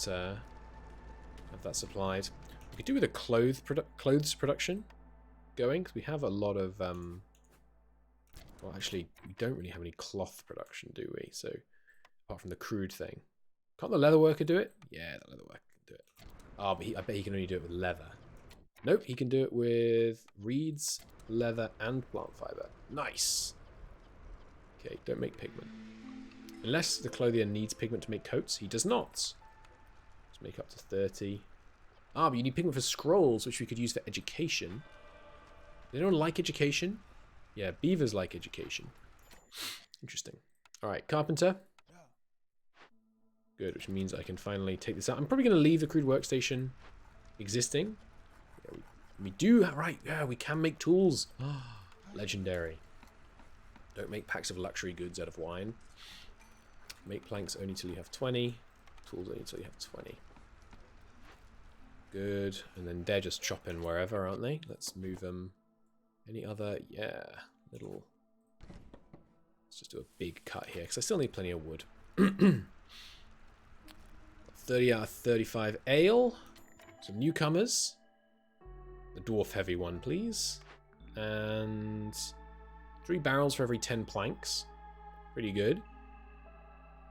supplied. We could do with a clothes production going, because we have a lot of well, actually, we don't really have any cloth production, do we? So, apart from the crude thing. Can't the leather worker do it? Yeah, the leather worker can do it. Oh, but I bet he can only do it with leather. Nope, he can do it with reeds, leather, and plant fiber. Nice! Okay, don't make pigment. Unless the clothier needs pigment to make coats, he does not. Let's make up to 30. Ah, but you need pigment for scrolls, which we could use for education. Does anyone like education? Yeah, beavers like education. Interesting. Alright, carpenter. Good, which means I can finally take this out. I'm probably going to leave the crude workstation existing. Yeah, we do, right, yeah, we can make tools. Legendary. Don't make packs of luxury goods out of wine. Make planks only till you have 20. Tools only till you have 20. Good, and then they're just chopping wherever, aren't they? Let's move them. Any other? Yeah, little. Let's just do a big cut here, because I still need plenty of wood. 30 out of 35 ale. Some newcomers. The dwarf heavy one, please. And 3 barrels for every 10 planks. Pretty good.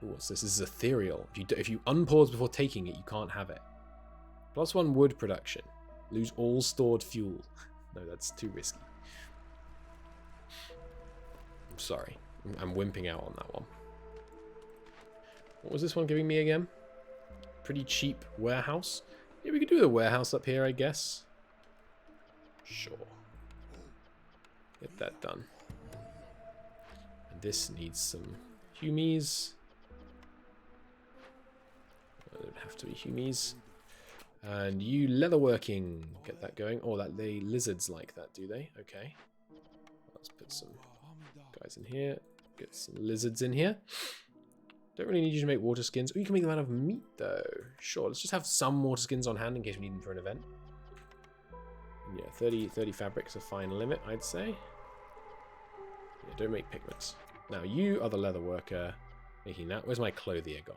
Ooh, what's this? This is ethereal. If you unpause before taking it, you can't have it. +1 wood production. Lose all stored fuel. No, that's too risky. I'm sorry. I'm wimping out on that one. What was this one giving me again? Pretty cheap warehouse. Yeah, we could do the warehouse up here, I guess. Sure. Get that done. And this needs some humies. It would have to be humies. And you leatherworking. Get that going. Oh, they lizards like that, do they? Okay. Let's put some guys in here. Get some lizards in here. Don't really need you to make water skins. Oh, you can make them out of meat, though. Sure, let's just have some water skins on hand in case we need them for an event. And yeah, 30 fabric's a fine limit, I'd say. Yeah, don't make pigments. Now, you are the leather worker making that. Where's my clothier gone?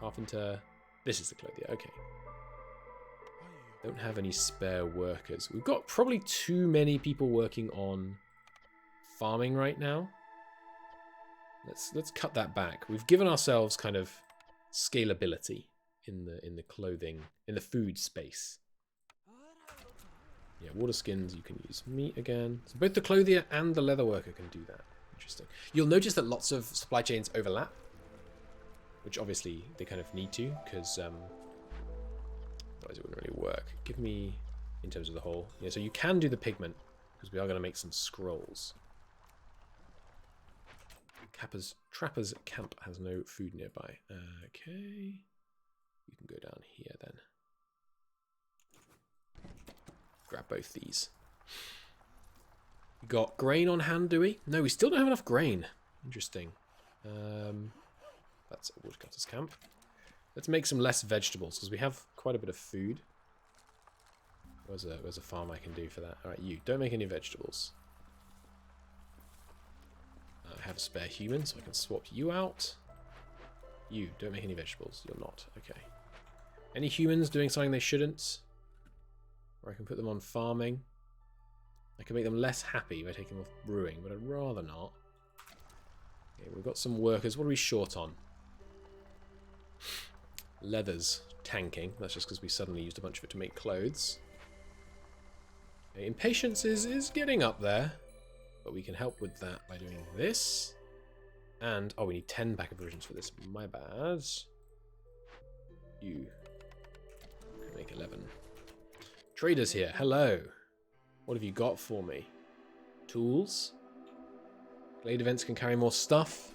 Carpenter. This is the clothier. Okay. Don't have any spare workers. We've got probably too many people working on farming right now. Let's cut that back. We've given ourselves kind of scalability in the clothing, in the food space. Yeah, water skins, you can use meat again. So both the clothier and the leather worker can do that. Interesting. You'll notice that lots of supply chains overlap, which obviously they kind of need to, because otherwise it wouldn't really work. Give me, in terms of the whole, yeah, so you can do the pigment, because we are going to make some scrolls. Trapper's camp has no food nearby. Okay. You can go down here then. Grab both these. We got grain on hand, do we? No, we still don't have enough grain. Interesting. That's a woodcutter's camp. Let's make some less vegetables, because we have quite a bit of food. Where's a farm I can do for that? Alright, you. Don't make any vegetables. I have a spare human, so I can swap you out. You. Don't make any vegetables. You're not. Okay. Any humans doing something they shouldn't? Or I can put them on farming. I can make them less happy by taking them off brewing, but I'd rather not. Okay, we've got some workers. What are we short on? Leather's tanking. That's just because we suddenly used a bunch of it to make clothes. Okay, impatience is getting up there, but we can help with that by doing this. And, oh, we need 10 pack of provisions for this. My bad. You can make 11. Traders here. Hello. What have you got for me? Tools. Glade events can carry more stuff.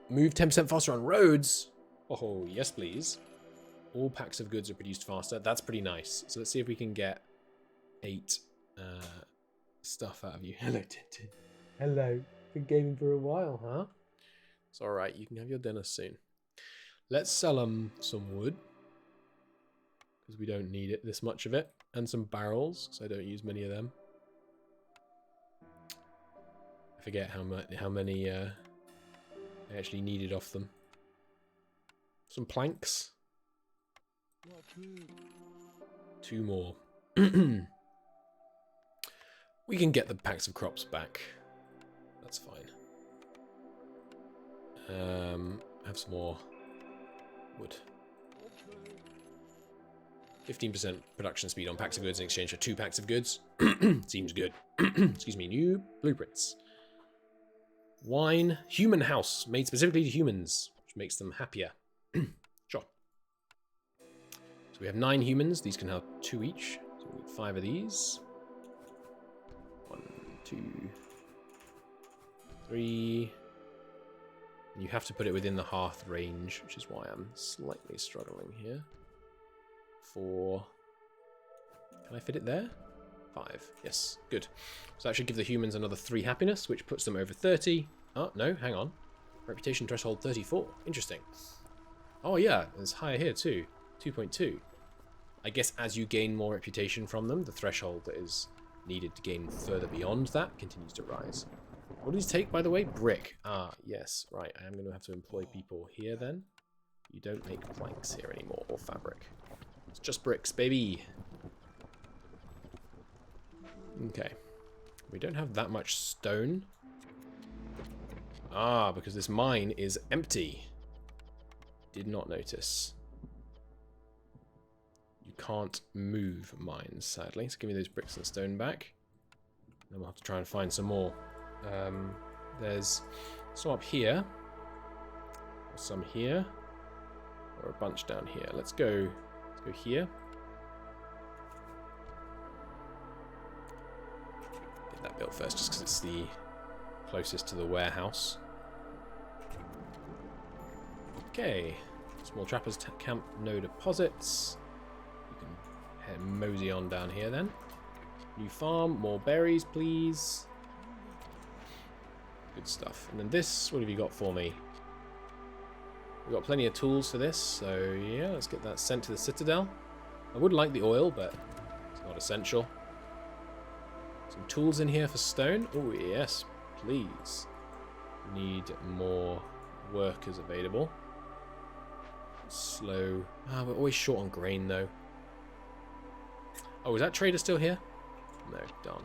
Move 10% faster on roads. Oh, yes, please. All packs of goods are produced faster. That's pretty nice. So let's see if we can get 8 stuff out of you. Hello, Tintin. Hello. Been gaming for a while, huh? It's alright. You can have your dinner soon. Let's sell some wood. Because we don't need it, this much of it. And some barrels, because I don't use many of them. I forget how many I actually needed off them. Some planks. 2 more. We can get the packs of crops back. That's fine. Have some more wood. 15% production speed on packs of goods in exchange for 2 packs of goods. Seems good. Excuse me. New blueprints. Wine. Human house. Made specifically to humans, which makes them happier. Sure. So we have 9 humans. These can have 2 each. So we need 5 of these. 1, 2, 3. You have to put it within the hearth range, which is why I'm slightly struggling here. 4. Can I fit it there? 5. Yes, good. So that should give the humans another 3 happiness, which puts them over 30. Oh, no, hang on. Reputation threshold 34. Interesting. Oh, yeah, it's higher here too. 2.2. I guess as you gain more reputation from them, the threshold that is needed to gain further beyond that continues to rise. What do these take, by the way? Brick. Ah, yes. Right, I am going to have to employ people here then. You don't make planks here anymore, or fabric. It's just bricks, baby. Okay. We don't have that much stone. Ah, because this mine is empty. Did not notice. You can't move mines, sadly. So give me those bricks and stone back. Then we'll have to try and find some more. There's some up here. Or some here. Or a bunch down here. Let's go here. Get that built first, just because it's the closest to the warehouse. Okay. Small trappers camp, no deposits. You can head mosey on down here then. New farm, more berries, please. Good stuff. And then this, what have you got for me? We've got plenty of tools for this, so yeah, let's get that sent to the Citadel. I would like the oil, but it's not essential. Some tools in here for stone. Oh, yes, please. Need more workers available. Slow. Ah, we're always short on grain, though. Oh, is that trader still here? No, darn.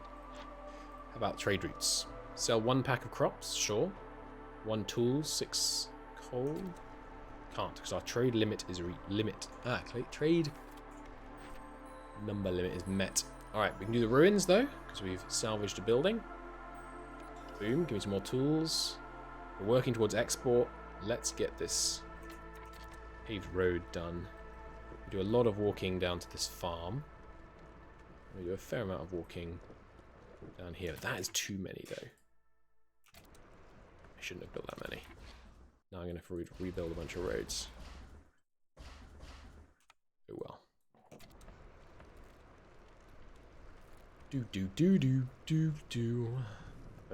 How about trade routes? Sell 1 pack of crops, sure. 1 tool, 6 coal. Can't, because our trade limit is trade number limit is met. Alright, we can do the ruins, though, because we've salvaged a building. Boom, give me some more tools. We're working towards export. Let's get this paved road done. We do a lot of walking down to this farm. We do a fair amount of walking down here. That is too many, though. I shouldn't have built that many. Now I'm going to have to rebuild a bunch of roads. Oh well. Do.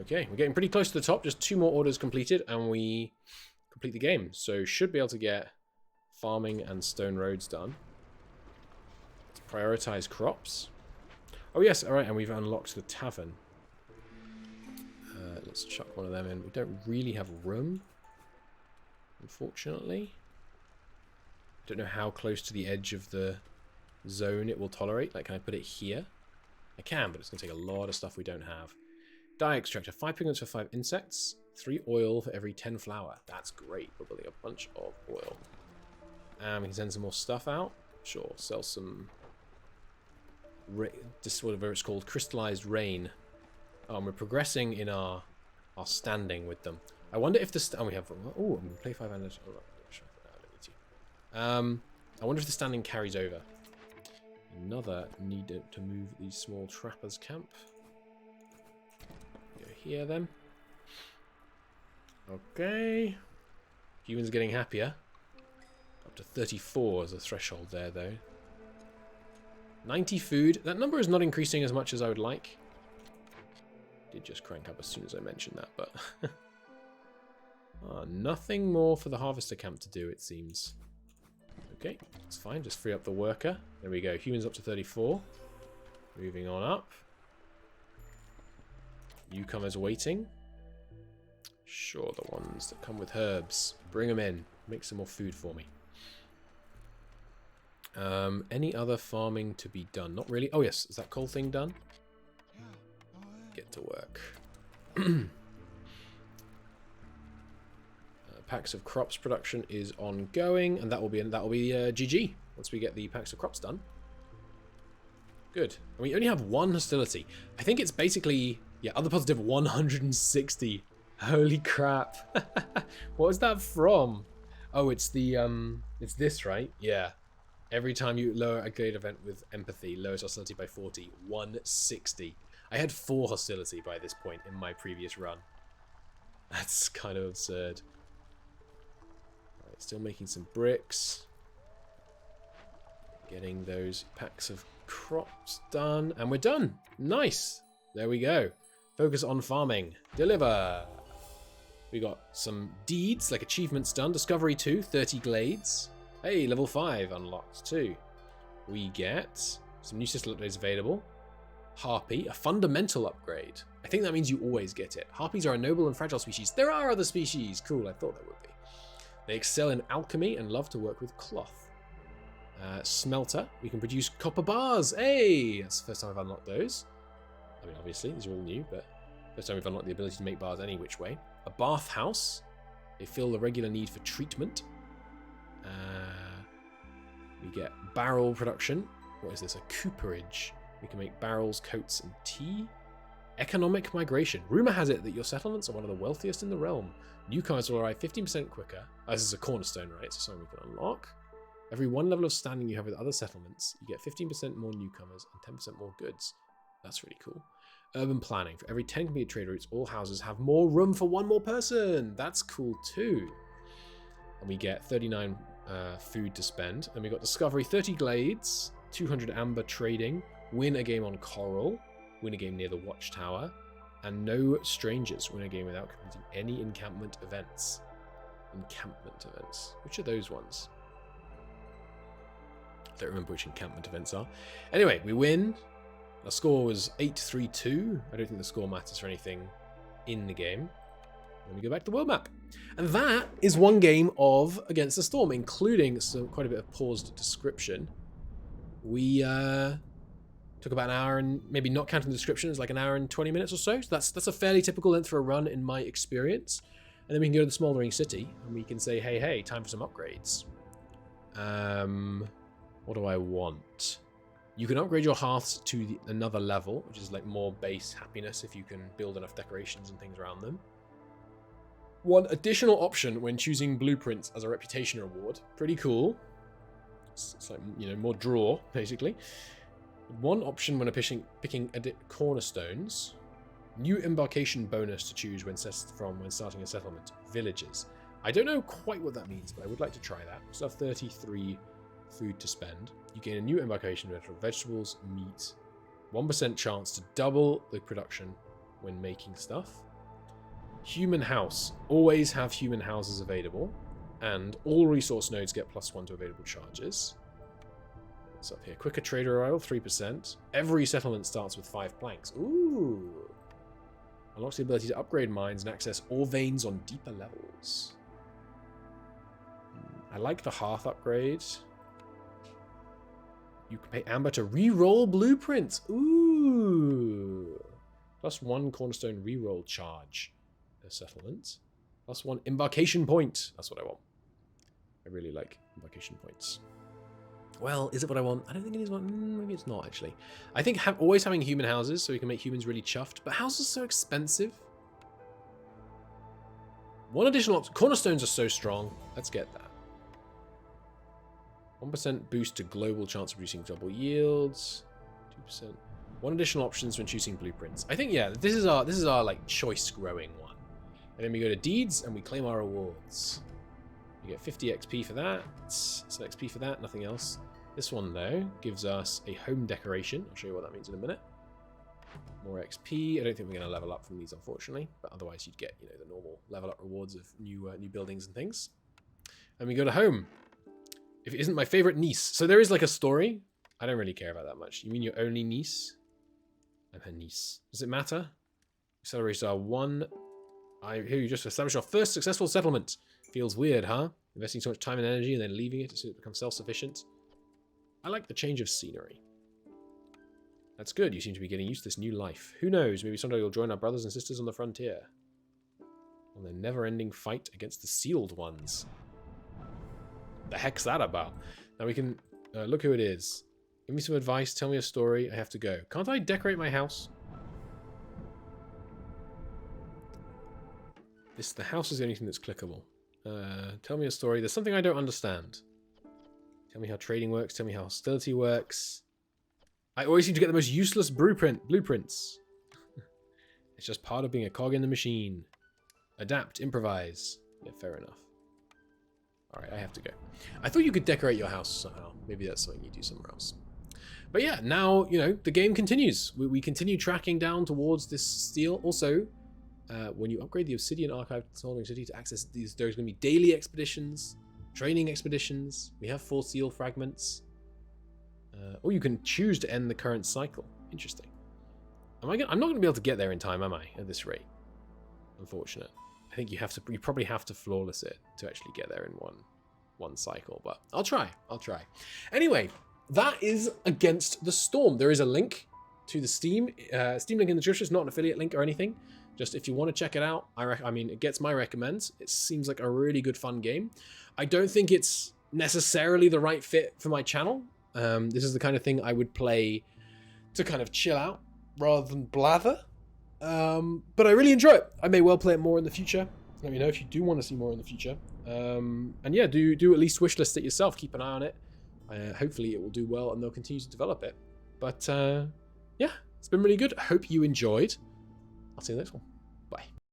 Okay, we're getting pretty close to the top. Just 2 more orders completed, and we complete the game. So should be able to get farming and stone roads done. Let's prioritize crops. Oh yes, alright, and we've unlocked the tavern. Let's chuck one of them in. We don't really have room, unfortunately. Don't know how close to the edge of the zone it will tolerate. Like, can I put it here? I can, but it's going to take a lot of stuff we don't have. Dye extractor. 5 pigments for 5 insects. 3 oil for every 10 flour. That's great. We're building a bunch of oil. And we can send some more stuff out. Sure. Sell some... Just whatever it's called. Crystallized rain. Oh, and we're progressing in our standing with them. I wonder if the... Oh, we have... Oh, I'm going to play 5 and... I wonder if the standing carries over. Another need to move the small trappers camp. Go here then. Okay. Humans getting happier. Up to 34 as a threshold there though. 90 food. That number is not increasing as much as I would like. Did just crank up as soon as I mentioned that, but nothing more for the harvester camp to do, it seems. Okay, that's fine. Just free up the worker. There we go. Humans up to 34. Moving on up. Newcomers waiting. Sure, the ones that come with herbs. Bring them in. Make some more food for me. Any other farming to be done? Not really. Oh yes, is that coal thing done? Get to work. Packs of crops production is ongoing, and that will be GG once we get the packs of crops done. Good. And we only have 1 hostility. I think it's basically other positive 160. Holy crap! What was that from? Oh, it's the it's this, right? Yeah. Every time you lower a grade event with empathy, lowers hostility by 40. 160. I had 4 hostility by this point in my previous run. That's kind of absurd. Still making some bricks. Getting those packs of crops done. And we're done. Nice. There we go. Focus on farming. Deliver. We got some deeds, like achievements done. Discovery 2, 30 glades. Hey, level 5 unlocked too. We get some new system upgrades available. Harpy, a fundamental upgrade. I think that means you always get it. Harpies are a noble and fragile species. There are other species. Cool, I thought there would be. They excel in alchemy and love to work with cloth. Smelter. We can produce copper bars. Hey! That's the first time I've unlocked those. I mean, obviously, these are all new, but first time we've unlocked the ability to make bars any which way. A bathhouse. They fill the regular need for treatment. We get barrel production. What is this? A cooperage. We can make barrels, coats, and tea. Economic migration. Rumor has it that your settlements are one of the wealthiest in the realm. Newcomers will arrive 15% quicker. This is a cornerstone, right? So something we can unlock. Every 1 level of standing you have with other settlements, you get 15% more newcomers and 10% more goods. That's really cool. Urban planning. For every 10 completed trade routes, all houses have more room for 1 more person. That's cool too. And we get 39 food to spend. And we got discovery, 30 glades, 200 amber trading, win a game on coral, win a game near the watchtower, and no strangers. Win a game without completing any encampment events. Encampment events. Which are those ones? I don't remember which encampment events are. Anyway, we win. Our score was 8-3-2. I don't think the score matters for anything in the game. Then we go back to the world map. And that is 1 game of Against the Storm, including quite a bit of paused description. We took about an hour, and maybe not counting the description, it's like an hour and 20 minutes or so. So that's a fairly typical length for a run in my experience. And then we can go to the smoldering city and we can say, hey, time for some upgrades. What do I want? You can upgrade your hearths to another level, which is like more base happiness if you can build enough decorations and things around them. 1 additional option when choosing blueprints as a reputation reward. Pretty cool. It's like, you know, more draw, basically. 1 option when picking cornerstones. New embarkation bonus to choose when starting a settlement. Villages. I don't know quite what that means, but I would like to try that. We still have 33 food to spend. You gain a new embarkation of vegetables, meat. 1% chance to double the production when making stuff. Human house. Always have human houses available. And all resource nodes get +1 to available charges. What's up here? Quicker trader arrival, 3%. Every settlement starts with 5 planks. Ooh. Unlocks the ability to upgrade mines and access ore veins on deeper levels. I like the hearth upgrade. You can pay Amber to re-roll blueprints. Ooh. +1 cornerstone re-roll charge. A settlement. +1 embarkation point. That's what I want. I really like embarkation points. Well, is it what I want? I don't think it is what... maybe it's not, actually. I think always having human houses so we can make humans really chuffed. But houses are so expensive. One additional option. Cornerstones are so strong. Let's get that. 1% boost to global chance of producing double yields. 2%. One additional options when choosing blueprints. I think, yeah, this is our like choice growing one. And then we go to deeds and we claim our rewards. You get 50 XP for that. Some XP for that, nothing else. This one, though, gives us a home decoration. I'll show you what that means in a minute. More XP. I don't think we're going to level up from these, unfortunately. But otherwise, you'd get, you know, the normal level up rewards of new buildings and things. And we go to home. If it isn't my favorite niece. So there is like a story. I don't really care about that much. You mean your only niece? I'm her niece. Does it matter? Acceleration are 1. I hear you just established your first successful settlement. Feels weird, huh? Investing so much time and energy and then leaving it so it becomes self-sufficient. I like the change of scenery. That's good. You seem to be getting used to this new life. Who knows? Maybe someday you'll join our brothers and sisters on the frontier. On the never-ending fight against the sealed ones. The heck's that about? Now we can... look who it is. Give me some advice. Tell me a story. I have to go. Can't I decorate my house? The house is the only thing that's clickable. Tell me a story. There's something I don't understand. Tell me how trading works. Tell me how hostility works. I always seem to get the most useless blueprints. It's just part of being a cog in the machine. Adapt, improvise. Yeah, fair enough. Alright, I have to go. I thought you could decorate your house somehow. Maybe that's something you do somewhere else. But yeah, now, you know, the game continues. We continue tracking down towards this steel. Also, when you upgrade the Obsidian Archive to Smoldering City to access these, there's going to be daily expeditions, training expeditions. We have 4 seal fragments. Or you can choose to end the current cycle. Interesting. I'm not going to be able to get there in time, am I? At this rate, unfortunate. I think you probably have to flawless it to actually get there in one cycle. But I'll try. Anyway, that is Against the Storm. There is a link to the Steam link in the description. It's not an affiliate link or anything. Just if you want to check it out, I mean, it gets my recommends. It seems like a really good fun game. I don't think it's necessarily the right fit for my channel. This is the kind of thing I would play to kind of chill out rather than blather. But I really enjoy it. I may well play it more in the future. Let me know if you do want to see more in the future. And yeah, do at least wishlist it yourself. Keep an eye on it. Hopefully it will do well and they'll continue to develop it. But yeah, it's been really good. I hope you enjoyed. I'll see you in the next one.